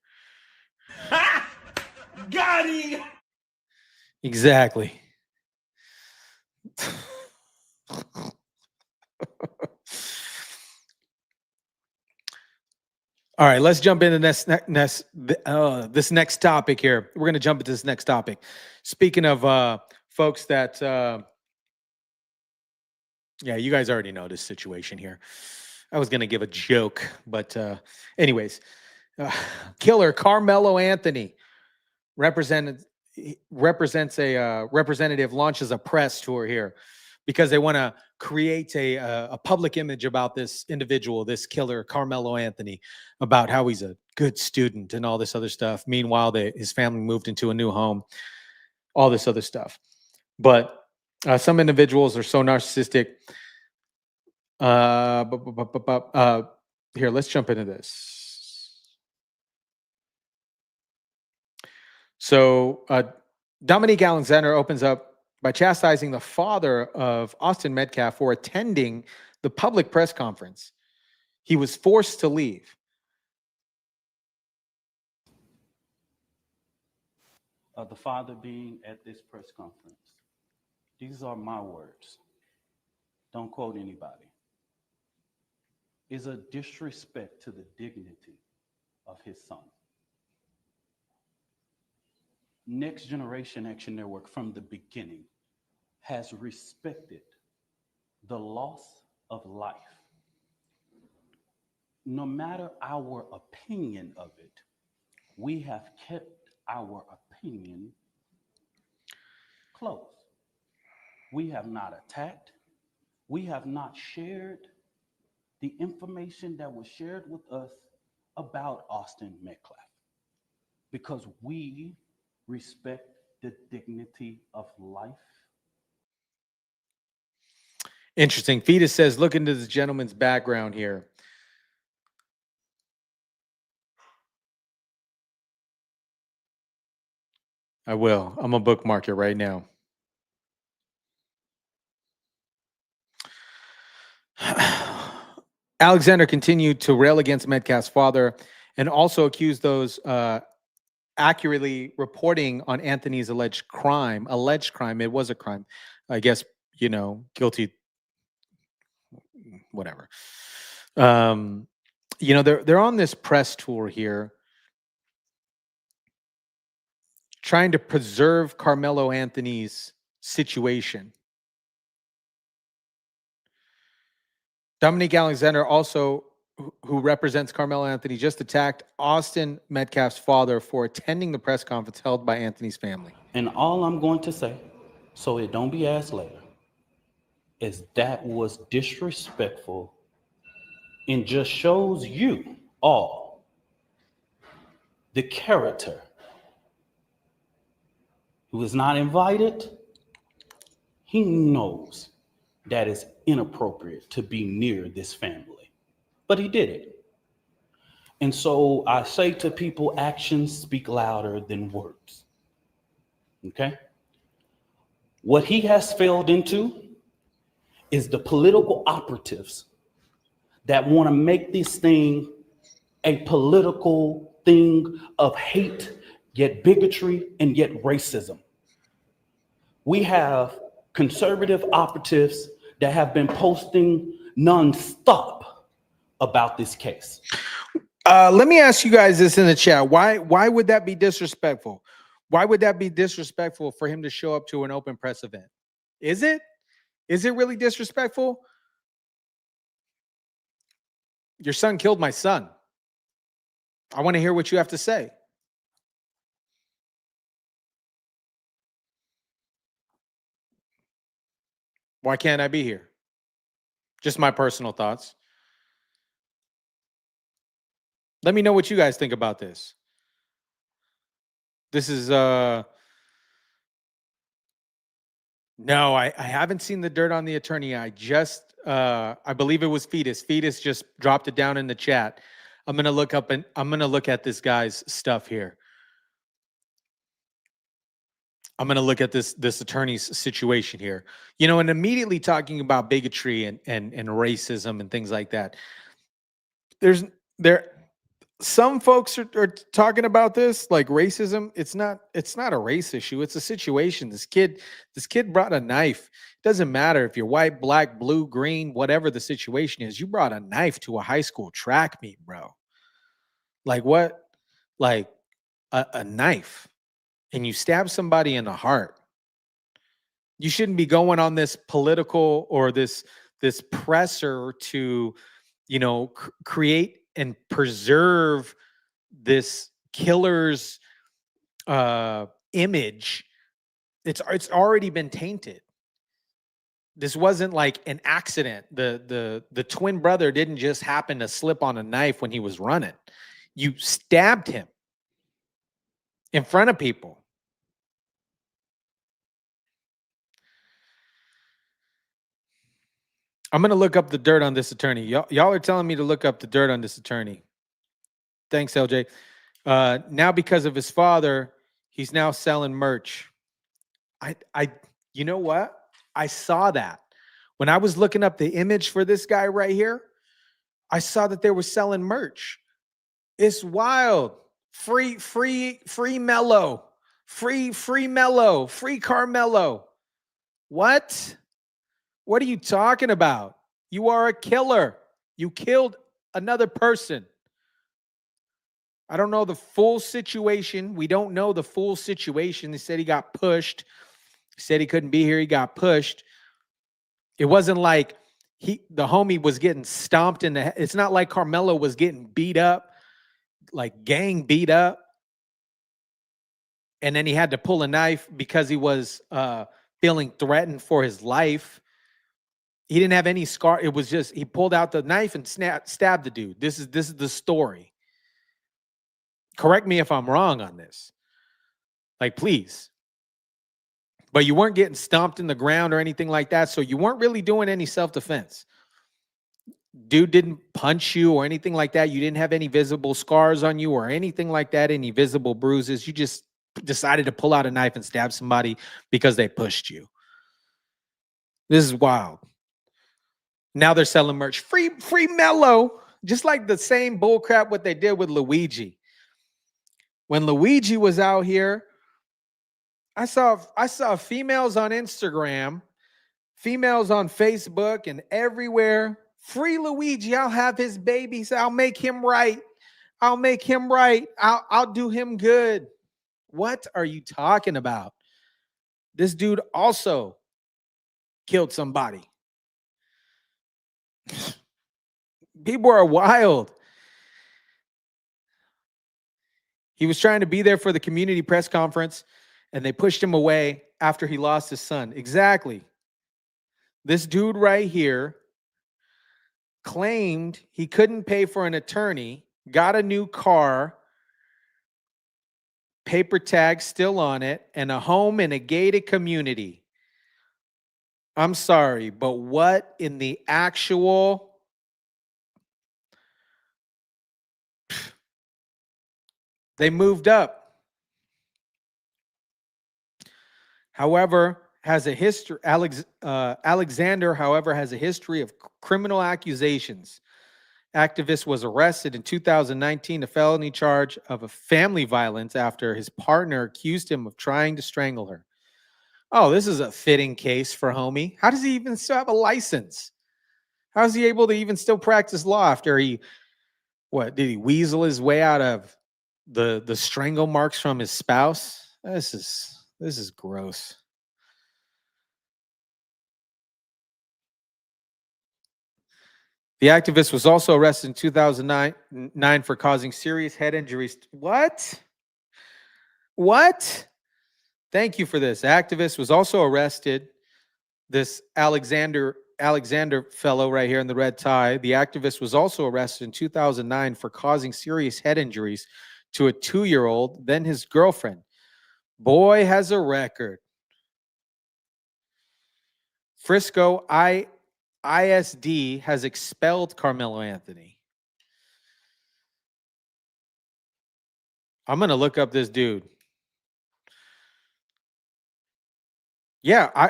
Got him!
Exactly. All right, let's jump into this next topic here. We're going to jump into this next topic. Speaking of folks that, yeah, you guys already know this situation here. I was going to give a joke, but anyways, killer Karmelo Anthony represents a representative launches a press tour here because they want to create a public image about this individual, this killer Karmelo Anthony, about how he's a good student and all this other stuff. Meanwhile, his family moved into a new home, all this other stuff. But some individuals are so narcissistic. Here, let's jump into this. So Dominique Alexander opens up by chastising the father of Austin Metcalf for attending the public press conference. He was forced to leave.
The father being at this press conference. These are my words. Don't quote anybody. Is a disrespect to the dignity of his son. Next Generation Action Network from the beginning has respected the loss of life. No matter our opinion of it, we have kept our opinion close. We have not attacked. We have not shared the information that was shared with us about Austin Metcalf because we respect the dignity of life.
Interesting. Fetus says, look into this gentleman's background here. I will. I'm going to bookmark it right now. Alexander continued to rail against Metcalf's father and also accused those accurately reporting on Anthony's alleged crime. It was a crime. I guess, guilty, whatever. They're on this press tour here trying to preserve Karmelo Anthony's situation. Dominique Alexander, also who represents Karmelo Anthony, just attacked Austin Metcalf's father for attending the press conference held by Anthony's family.
And all I'm going to say, so it don't be asked later, is that was disrespectful and just shows you all the character who is not invited. He knows that is inappropriate to be near this family, but he did it. And so I say to people, actions speak louder than words. Okay? What he has failed into is the political operatives that want to make this thing a political thing of hate, yet bigotry, and yet racism. We have conservative operatives that have been posting nonstop about this case.
Let me ask you guys this in the chat. Why would that be disrespectful? Why would that be disrespectful for him to show up to an open press event? Is it? Is it really disrespectful? Your son killed my son. I want to hear what you have to say. Why can't I be here? Just my personal thoughts. Let me know what you guys think about this. This is no, I haven't seen the dirt on the attorney. I believe it was Fetus. Fetus just dropped it down in the chat. I'm gonna look up and I'm gonna look at this guy's stuff here. I'm going to look at this attorney's situation here, you know, and immediately talking about bigotry and racism and things like that. Some folks are talking about this like racism. It's not a race issue. It's a situation. This kid brought a knife. It doesn't matter if you're white, black, blue, green, whatever the situation is. You brought a knife to a high school track meet, bro. Like what? Like a knife, and you stab somebody in the heart. You shouldn't be going on this political or this presser to, you know, create and preserve this killer's image. It's already been tainted. This wasn't like an accident. The twin brother didn't just happen to slip on a knife when he was running. You stabbed him in front of people. I'm going to look up the dirt on this attorney. Y'all are telling me to look up the dirt on this attorney. Thanks, LJ. Now because of his father, he's now selling merch. You know what? I saw that. When I was looking up the image for this guy right here, I saw that they were selling merch. It's wild. Free Mello. Free Mello. Free Karmelo. What? What are you talking about? You are a killer. You killed another person. I don't know the full situation. We don't know the full situation. They said he got pushed. Said he couldn't be here. He got pushed. It wasn't like the homie was getting stomped in the head. It's not like Karmelo was getting beat up, like gang beat up. And then he had to pull a knife because he was feeling threatened for his life. He didn't have any scar. It was just he pulled out the knife and stabbed the dude. This is the story. Correct me if I'm wrong on this. Like, please. But you weren't getting stomped in the ground or anything like that, so you weren't really doing any self-defense. Dude didn't punch you or anything like that. You didn't have any visible scars on you or anything like that, any visible bruises. You just decided to pull out a knife and stab somebody because they pushed you. This is wild. Now they're selling merch. Free Mello. Just like the same bullcrap what they did with Luigi. When Luigi was out here, I saw females on Instagram, females on Facebook and everywhere. Free Luigi. I'll have his babies. I'll make him right. I'll make him right. I'll do him good. What are you talking about? This dude also killed somebody. People are wild. He was trying to be there for the community press conference, and they pushed him away after he lost his son. Exactly. This dude right here claimed he couldn't pay for an attorney, got a new car, paper tag still on it, and a home in a gated community. I'm sorry, but what in the actual... They moved up. However, has a history. Alexander, however, has a history of criminal accusations. Activist was arrested in 2019, a felony charge of a family violence after his partner accused him of trying to strangle her. Oh, this is a fitting case for homie. How does he even still have a license? How is he able to even still practice law after did he weasel his way out of the strangle marks from his spouse? This is gross. The activist was also arrested in 2009 for causing serious head injuries. What? Thank you for this. Activist was also arrested. This Alexander fellow right here in the red tie. The activist was also arrested in 2009 for causing serious head injuries to a 2-year-old, then his girlfriend. Boy has a record. Frisco ISD has expelled Karmelo Anthony. I'm going to look up this dude. Yeah,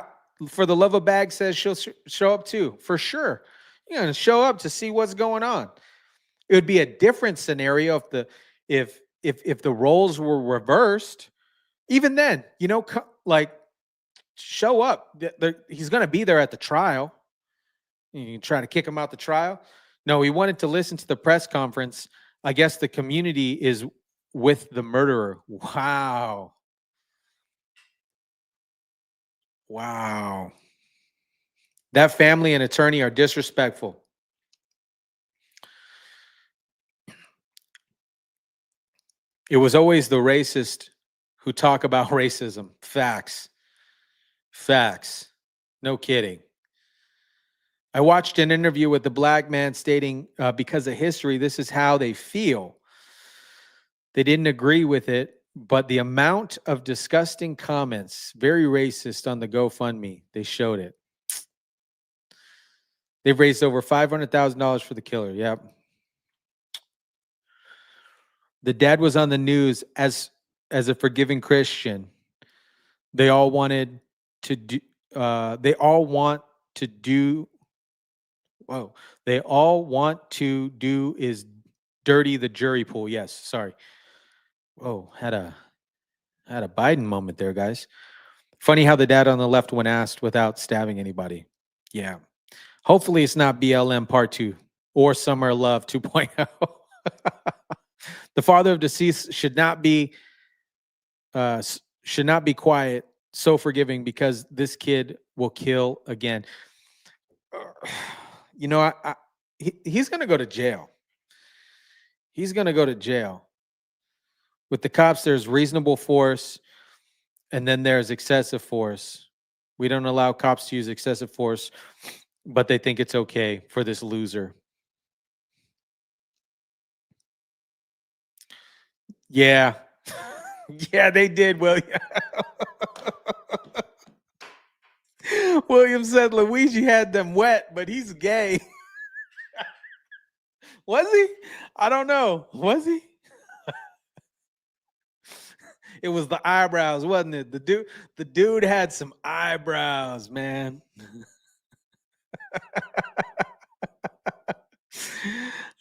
for the love of bag says she'll show up too, for sure. You're gonna show up to see what's going on. It would be a different scenario if the roles were reversed. Even then, like show up. He's gonna be there at the trial. You can try to kick him out the trial. No, he wanted to listen to the press conference. I guess the community is with the murderer. Wow. Wow. That family and attorney are disrespectful. It was always the racist who talk about racism. Facts. Facts. No kidding. I watched an interview with the black man stating, because of history, this is how they feel. They didn't agree with it, but the amount of disgusting comments, very racist on the GoFundMe, they showed it. They've raised over $500,000 for the killer. Yep. The dad was on the news as a forgiving Christian. They all wanted to do. They all want to do. Whoa! They all want to do is dirty the jury pool. Yes, sorry. Whoa, had a Biden moment there, guys. Funny how the dad on the left when asked without stabbing anybody. Yeah. Hopefully it's not BLM Part 2 or Summer Love 2.0. The father of deceased should not be quiet, so forgiving, because this kid will kill again. He's going to go to jail. He's going to go to jail. With the cops, there's reasonable force, and then there's excessive force. We don't allow cops to use excessive force, but they think it's okay for this loser. Yeah. Yeah, they did, William. William said Luigi had them wet, but he's gay. Was he? I don't know. Was he? It was the eyebrows, wasn't it? The dude had some eyebrows, man.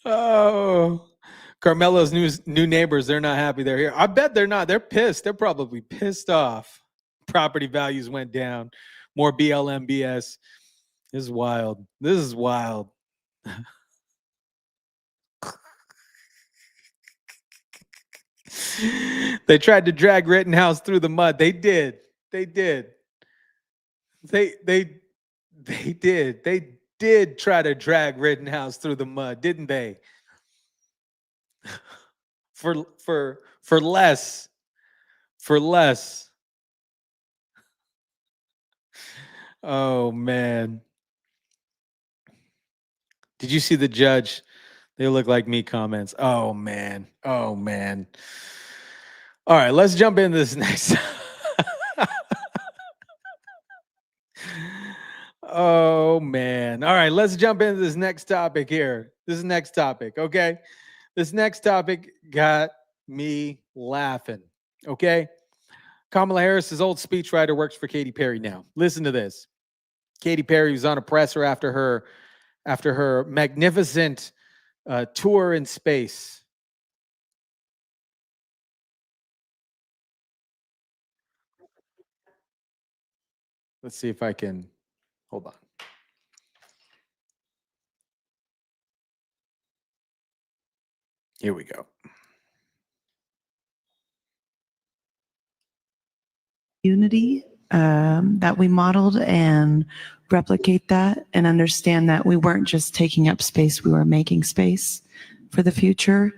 Oh, Karmelo's new neighbors, they're not happy they're here. I bet they're not. They're pissed. They're probably pissed off. Property values went down. More BLM BS. This is wild. This is wild. They tried to drag Rittenhouse through the mud. They did. They did. They did. They did try to drag Rittenhouse through the mud, didn't they? For less. For less. Oh man. Did you see the judge? They look like me comments. Oh man. Oh man. All right, let's jump into this next. Oh man. All right, let's jump into this next topic here. This next topic, okay? This next topic got me laughing, okay? Kamala Harris's old speechwriter works for Katy Perry now. Listen to this. Katy Perry was on a presser after her magnificent tour in space. Let's see if I can, hold on. Here we go.
Unity that we modeled and replicate that and understand that we weren't just taking up space, we were making space for the future.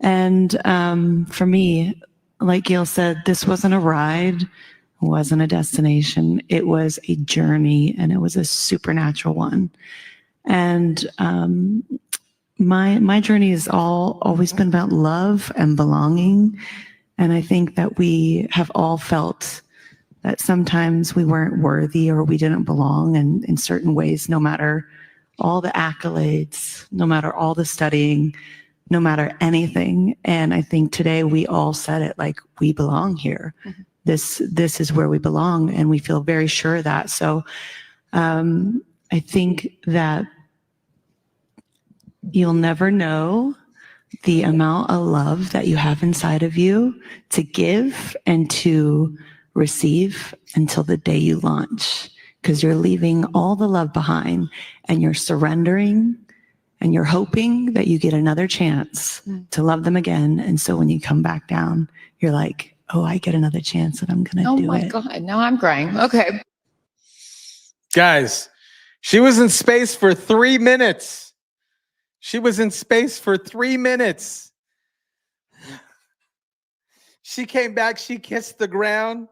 And for me, like Gail said, this wasn't a ride, wasn't a destination. It was a journey, and it was a supernatural one. And my journey has always been about love and belonging. And I think that we have all felt that sometimes we weren't worthy or we didn't belong in certain ways, no matter all the accolades, no matter all the studying, no matter anything. And I think today we all said it, like, we belong here. this is where we belong, and we feel very sure of that. So I think that you'll never know the amount of love that you have inside of you to give and to receive until the day you launch, because you're leaving all the love behind and you're surrendering and you're hoping that you get another chance to love them again. And so when you come back down, you're like, oh, I get another chance and I'm going to do it.
Oh my God. Now I'm crying. Okay.
Guys, she was in space for 3 minutes. She was in space for 3 minutes. She came back. She kissed the ground.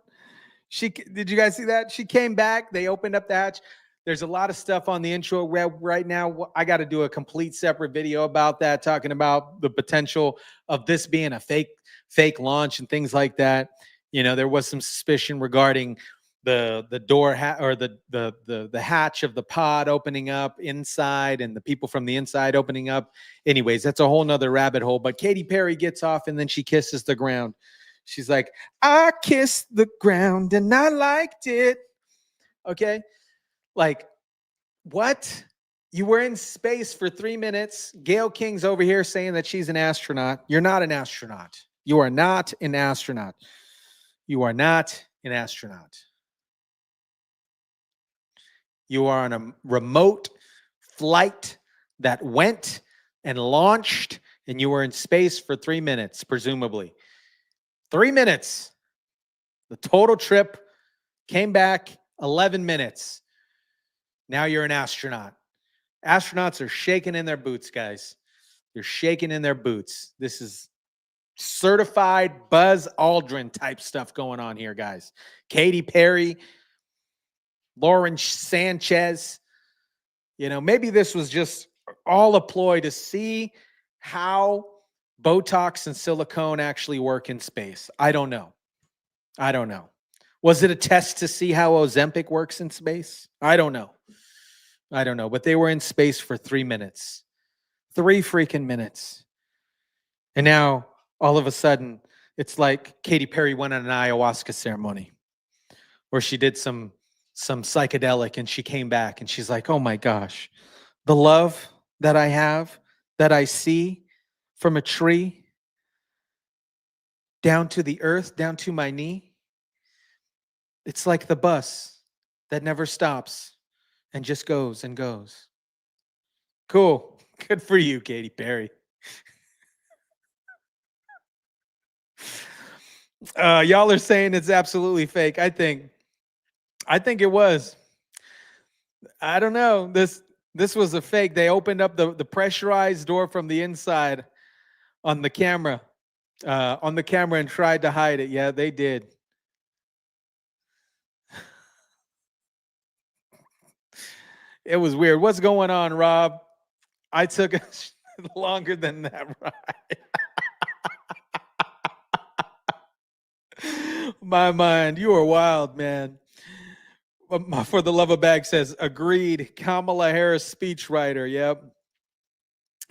Did you guys see that? She came back. They opened up the hatch. There's a lot of stuff on the intro web right now. I got to do a complete separate video about that, talking about the potential of this being a fake launch and things like that. You know, there was some suspicion regarding the door or the hatch of the pod opening up inside and the people from the inside opening up. Anyways, that's a whole nother rabbit hole. But Katy Perry gets off and then she kisses the ground. She's like, I kissed the ground and I liked it. Okay. Like, what? You were in space for 3 minutes. Gayle King's over here saying that she's an astronaut. You're not an astronaut. You are not an astronaut. You are not an astronaut. You are on a remote flight that went and launched, and you were in space for 3 minutes, presumably. 3 minutes. The total trip came back 11 minutes. Now you're an astronaut. Astronauts are shaking in their boots, guys. They're shaking in their boots. This is certified Buzz Aldrin type stuff going on here, guys. Katy Perry, Lauren Sanchez. You know, maybe this was just all a ploy to see how Botox and silicone actually work in space. I don't know. I don't know. Was it a test to see how Ozempic works in space? I don't know. I don't know. But they were in space for 3 minutes. 3 freaking minutes. And now, all of a sudden, it's like Katy Perry went on an ayahuasca ceremony where she did some psychedelic and she came back and she's like, oh my gosh, the love that I have, that I see from a tree down to the earth, down to my knee. It's like the bus that never stops and just goes and goes. Cool. Good for you, Katy Perry. Y'all are saying it's absolutely fake. I think it was. I don't know. This was a fake. They opened up the pressurized door from the inside on the camera and tried to hide it. Yeah, they did. It was weird. What's going on, Rob? I took longer than that ride. My mind, you are wild, man. For the Love of Bag says, agreed. Kamala Harris, speechwriter.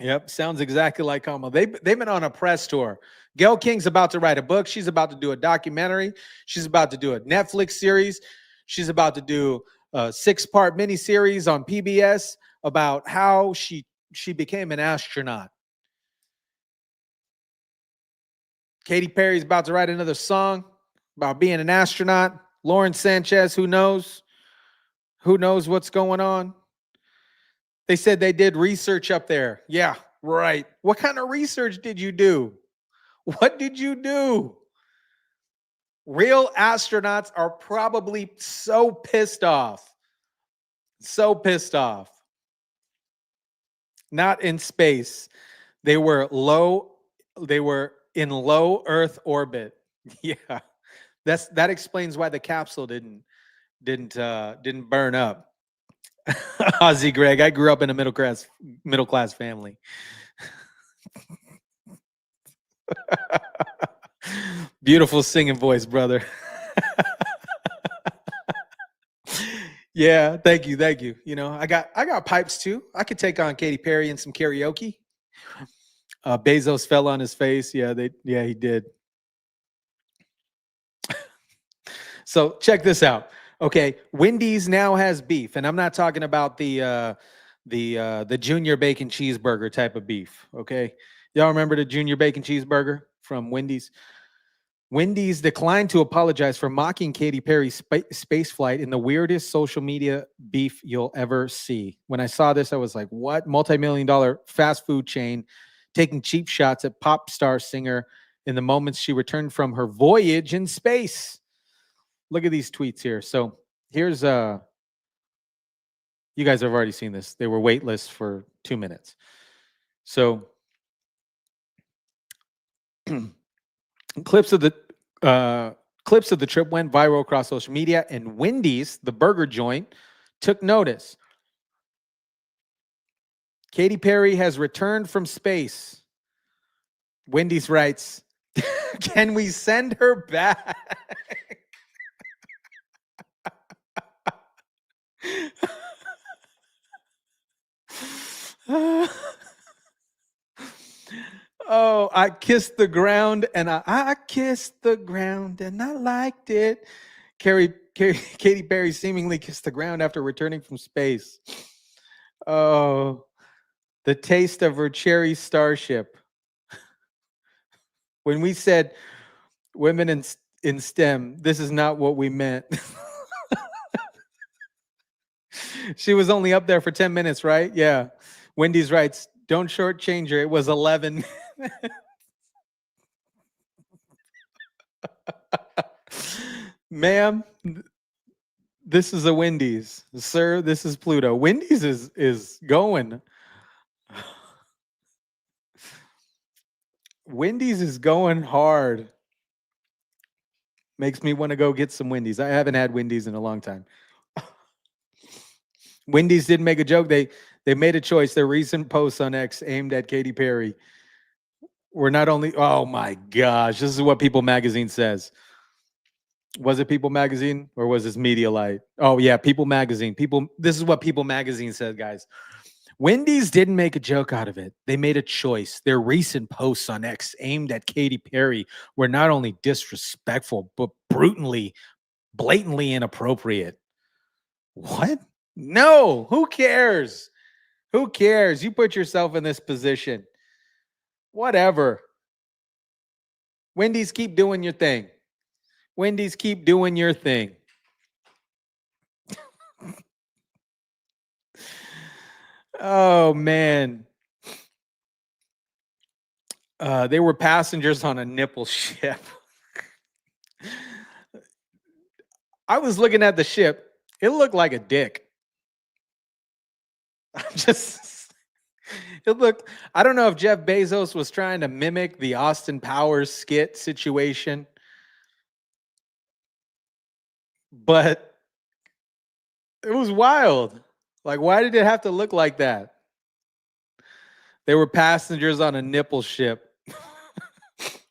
Yep. Sounds exactly like Kamala. They've been on a press tour. Gayle King's about to write a book. She's about to do a documentary. She's about to do a Netflix series. She's about to do a 6-part miniseries on PBS about how she became an astronaut. Katy Perry's about to write another song about being an astronaut. Lauren Sanchez, who knows? Who knows what's going on? They said they did research up there. Yeah, right. What kind of research did you do? What did you do? Real astronauts are probably so pissed off. So pissed off. Not in space. They were in low Earth orbit. Yeah. That explains why the capsule didn't burn up. Ozzy Greg, I grew up in a middle class family. Beautiful singing voice, brother. Yeah, thank you. You know, I got pipes too. I could take on Katy Perry in some karaoke. Bezos fell on his face. Yeah, he did. So check this out. Okay, Wendy's now has beef, and I'm not talking about the junior bacon cheeseburger type of beef. Okay, y'all remember the junior bacon cheeseburger from Wendy's? Wendy's declined to apologize for mocking Katy Perry's space flight in the weirdest social media beef you'll ever see. When I saw this, I was like, what? Multi-million-dollar fast food chain taking cheap shots at pop star singer in the moments she returned from her voyage in space. Look at these tweets here. So here's you guys have already seen this. They were waitlist for 2 minutes. So clips of the trip went viral across social media, and Wendy's, the burger joint, took notice. Katy Perry has returned from space. Wendy's writes, "Can we send her back?" Oh, I kissed the ground and I kissed the ground and I liked it. Katy Perry seemingly kissed the ground after returning from space. Oh, the taste of her cherry starship. When we said women in STEM, this is not what we meant. She was only up there for 10 minutes, right? Yeah. Wendy's writes, don't shortchange her. It was 11. Ma'am, this is a Wendy's. Sir, this is Pluto. Wendy's is going. Wendy's is going hard. Makes me want to go get some Wendy's. I haven't had Wendy's in a long time. Wendy's didn't make a joke. They made a choice. Their recent posts on X aimed at Katy Perry were not only, oh my gosh, this is what People Magazine says. Was it People Magazine or was this Medialite? Oh yeah, People Magazine. This is what People Magazine said, guys. Wendy's didn't make a joke out of it. They made a choice. Their recent posts on X aimed at Katy Perry were not only disrespectful, but blatantly inappropriate. What? No, who cares? Who cares? You put yourself in this position. Whatever. Wendy's, keep doing your thing. Wendy's, keep doing your thing. Oh, man. They were passengers on a nipple ship. I was looking at the ship. It looked like a dick. I don't know if Jeff Bezos was trying to mimic the Austin Powers skit situation, but it was wild. Like, why did it have to look like that? They were passengers on a nipple ship.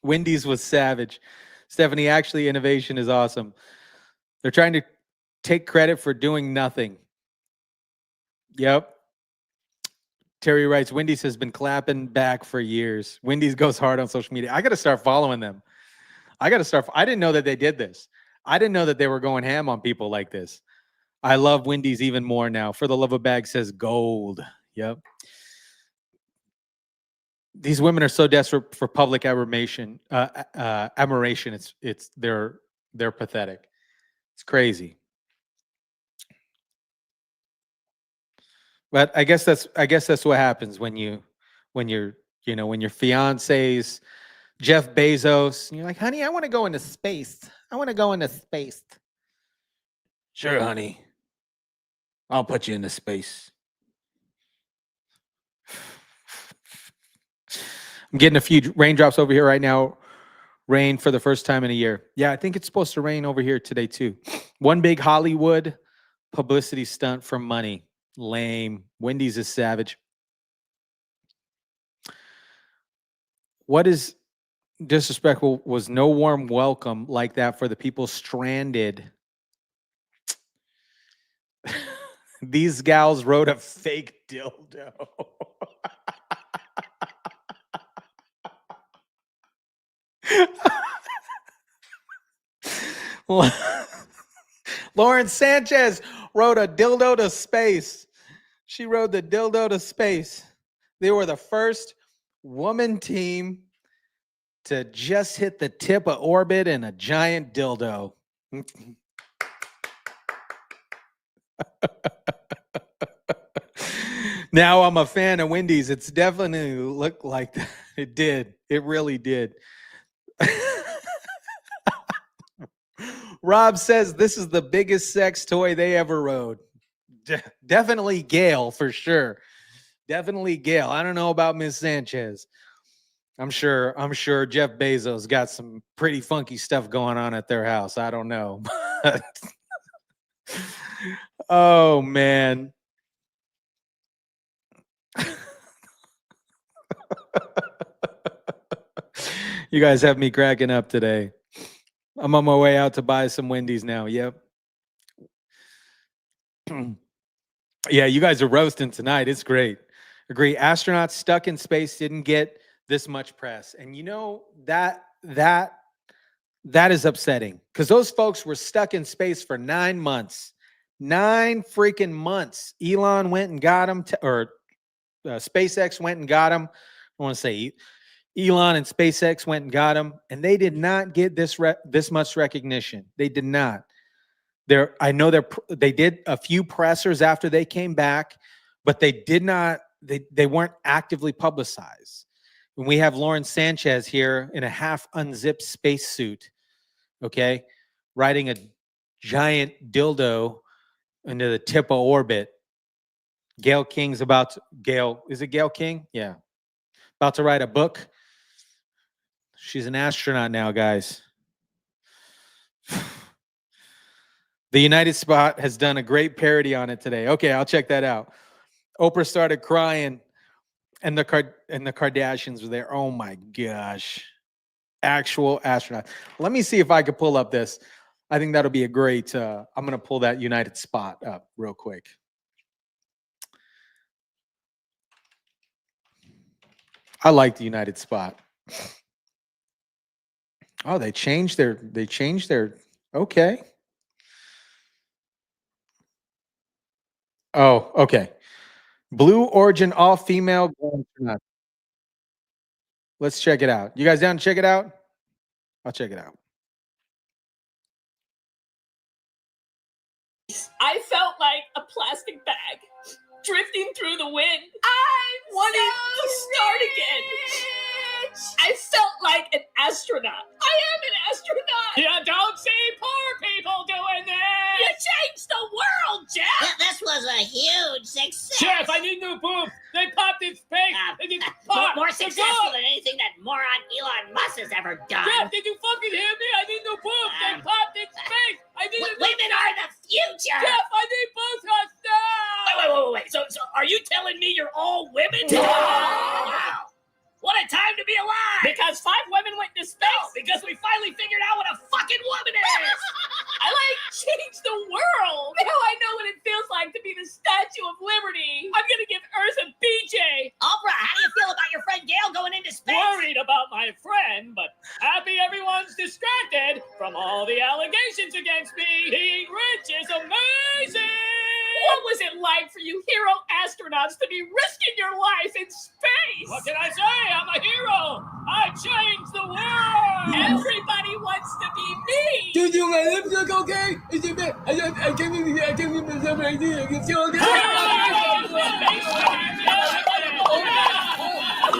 Wendy's was savage. Stephanie, actually, innovation is awesome. They're trying to take credit for doing nothing. Yep. Terry writes, Wendy's has been clapping back for years. Wendy's goes hard on social media. I got to start following them. I didn't know that they did this. I didn't know that they were going ham on people like this. I love Wendy's even more now. For the Love of Bag says gold. Yep. These women are so desperate for public admiration. They're pathetic. It's crazy. But I guess that's what happens when your fiance's Jeff Bezos, and you're like, honey, I want to go into space. I want to go into space. Sure, honey. I'll put you into space. I'm getting a few raindrops over here right now. Rain for the first time in a year. Yeah, I think it's supposed to rain over here today too. One big Hollywood publicity stunt for money. Lame. Wendy's is savage. What is disrespectful was no warm welcome like that for the people stranded. These gals wrote a fake dildo. Lauren Sanchez rode a dildo to space. She rode the dildo to space. They were the first woman team to just hit the tip of orbit in a giant dildo. Now I'm a fan of Wendy's. It's definitely looked like that. It did. It really did. Rob says this is the biggest sex toy they ever rode. Definitely Gail for sure. Definitely Gail. I don't know about Miss Sanchez. I'm sure Jeff Bezos got some pretty funky stuff going on at their house. I don't know. Oh man. You guys have me cracking up today. I'm on my way out to buy some Wendy's now. Yep. Yeah, you guys are roasting tonight. It's great. Agree. Astronauts stuck in space didn't get this much press. And you know, that is upsetting because those folks were stuck in space for 9 months. 9 freaking months. Elon went and got them, SpaceX went and got them. I want to say Elon and SpaceX went and got them, and they did not get this much recognition. They did not. I know they did a few pressers after they came back, but they did not. They weren't actively publicized. And we have Lauren Sanchez here in a half unzipped spacesuit, okay, riding a giant dildo into the tip of orbit. Gail King's about to, is it Gail King? Yeah. About to write a book. She's an astronaut now, guys. The United Spot has done a great parody on it today. Okay, I'll check that out. Oprah started crying, and the Kardashians were there. Oh my gosh. Actual astronaut. Let me see if I could pull up this. I think that'll be a great, I'm going to pull that United Spot up real quick. I like the United Spot. Oh, they changed their, okay. Oh, okay. Blue Origin all-female. Let's check it out. You guys down to check it out? I'll check it out.
I felt like a plastic bag drifting through the wind. I wanted to start again. I felt like an astronaut. I am an astronaut. You don't see poor people doing this. You changed the world, Jeff.
This was a huge success.
Jeff, I need new boobs. They popped in space. They did pop.
More successful than anything that moron Elon Musk has ever done.
Jeff, did you fucking hear me? I need new boobs. They popped in space. I need
women are the future.
Jeff, I need Botox now.
Wait. So are you telling me you're all women? Wow. What a time to be alive!
Because 5 women went to space.
No, because we finally figured out what a fucking woman is!
I changed the world! Now I know what it feels like to be the Statue of Liberty! I'm gonna give Earth a BJ!
Oprah, how do you feel about your friend Gail going into space?
Worried about my friend, but happy everyone's distracted from all the allegations against me! Being rich is amazing! What was it like for you hero astronauts to be risking your life in space? What can I say? I'm a hero! I changed the world! Everybody wants to be me!
Do my lips look okay? Is it bad? I can't even some idea. It's so okay.
Oh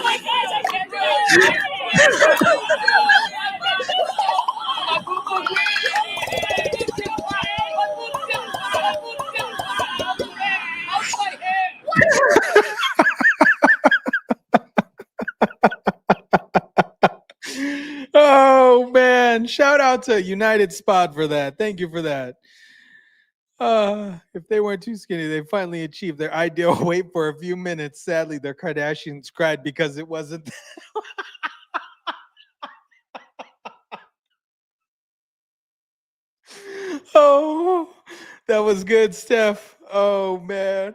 my gosh, I can't do
Oh man, shout out to United Spot for that. Thank you for that. If they weren't too skinny, they finally achieved their ideal weight for a few minutes. Sadly, their Kardashians cried because it wasn't. Oh, that was good, Steph. Oh man.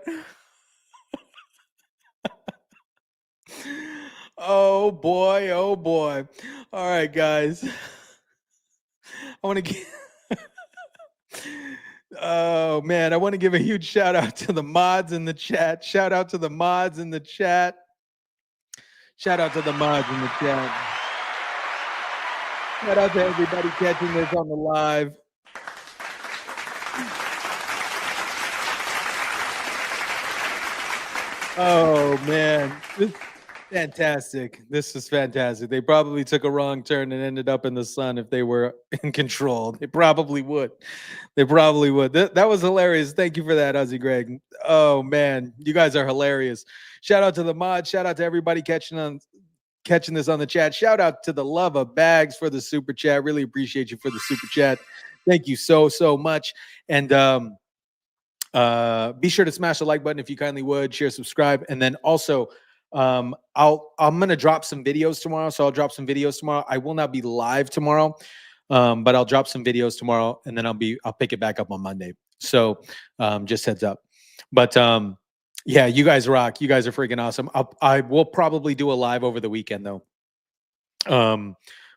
Oh boy, oh boy. All right, guys. I want to get Oh man, I want to give a huge shout out to the mods in the chat. Shout out to the mods in the chat. Shout out to the mods in the chat. Shout out to everybody catching this on the live. Oh man, this is fantastic. This is fantastic. They probably took a wrong turn and ended up in the sun if they were in control. They probably would. They probably would. That was hilarious. Thank you for that, Ozzy Greg. Oh man, you guys are hilarious. Shout out to the mod. Shout out to everybody catching this on the chat. Shout out to the love of bags for the super chat. Really appreciate you for the super chat. Thank you so much. And be sure to smash the like button if you kindly would. Share, subscribe, and then also I'm gonna drop some videos tomorrow. So I'll drop some videos tomorrow. I will not be live tomorrow, but I'll drop some videos tomorrow, and then I'll pick it back up on Monday. So just heads up. But yeah, you guys rock. You guys are freaking awesome. I will probably do a live over the weekend though.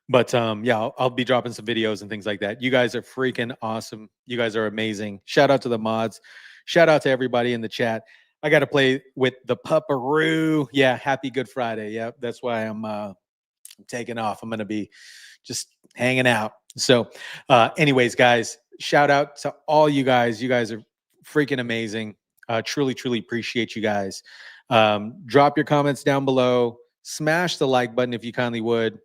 But yeah, I'll be dropping some videos and things like that. You guys are freaking awesome. You guys are amazing. Shout out to the mods. Shout out to everybody in the chat. I got to play with the pupperoo. Yeah, happy Good Friday. Yeah, that's why I'm taking off. I'm going to be just hanging out. So anyways, guys, shout out to all you guys. You guys are freaking amazing. Truly appreciate you guys. Drop your comments down below. Smash the like button if you kindly would.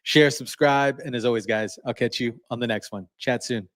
Share, subscribe, and as always, guys, I'll catch you on the next one. Chat soon.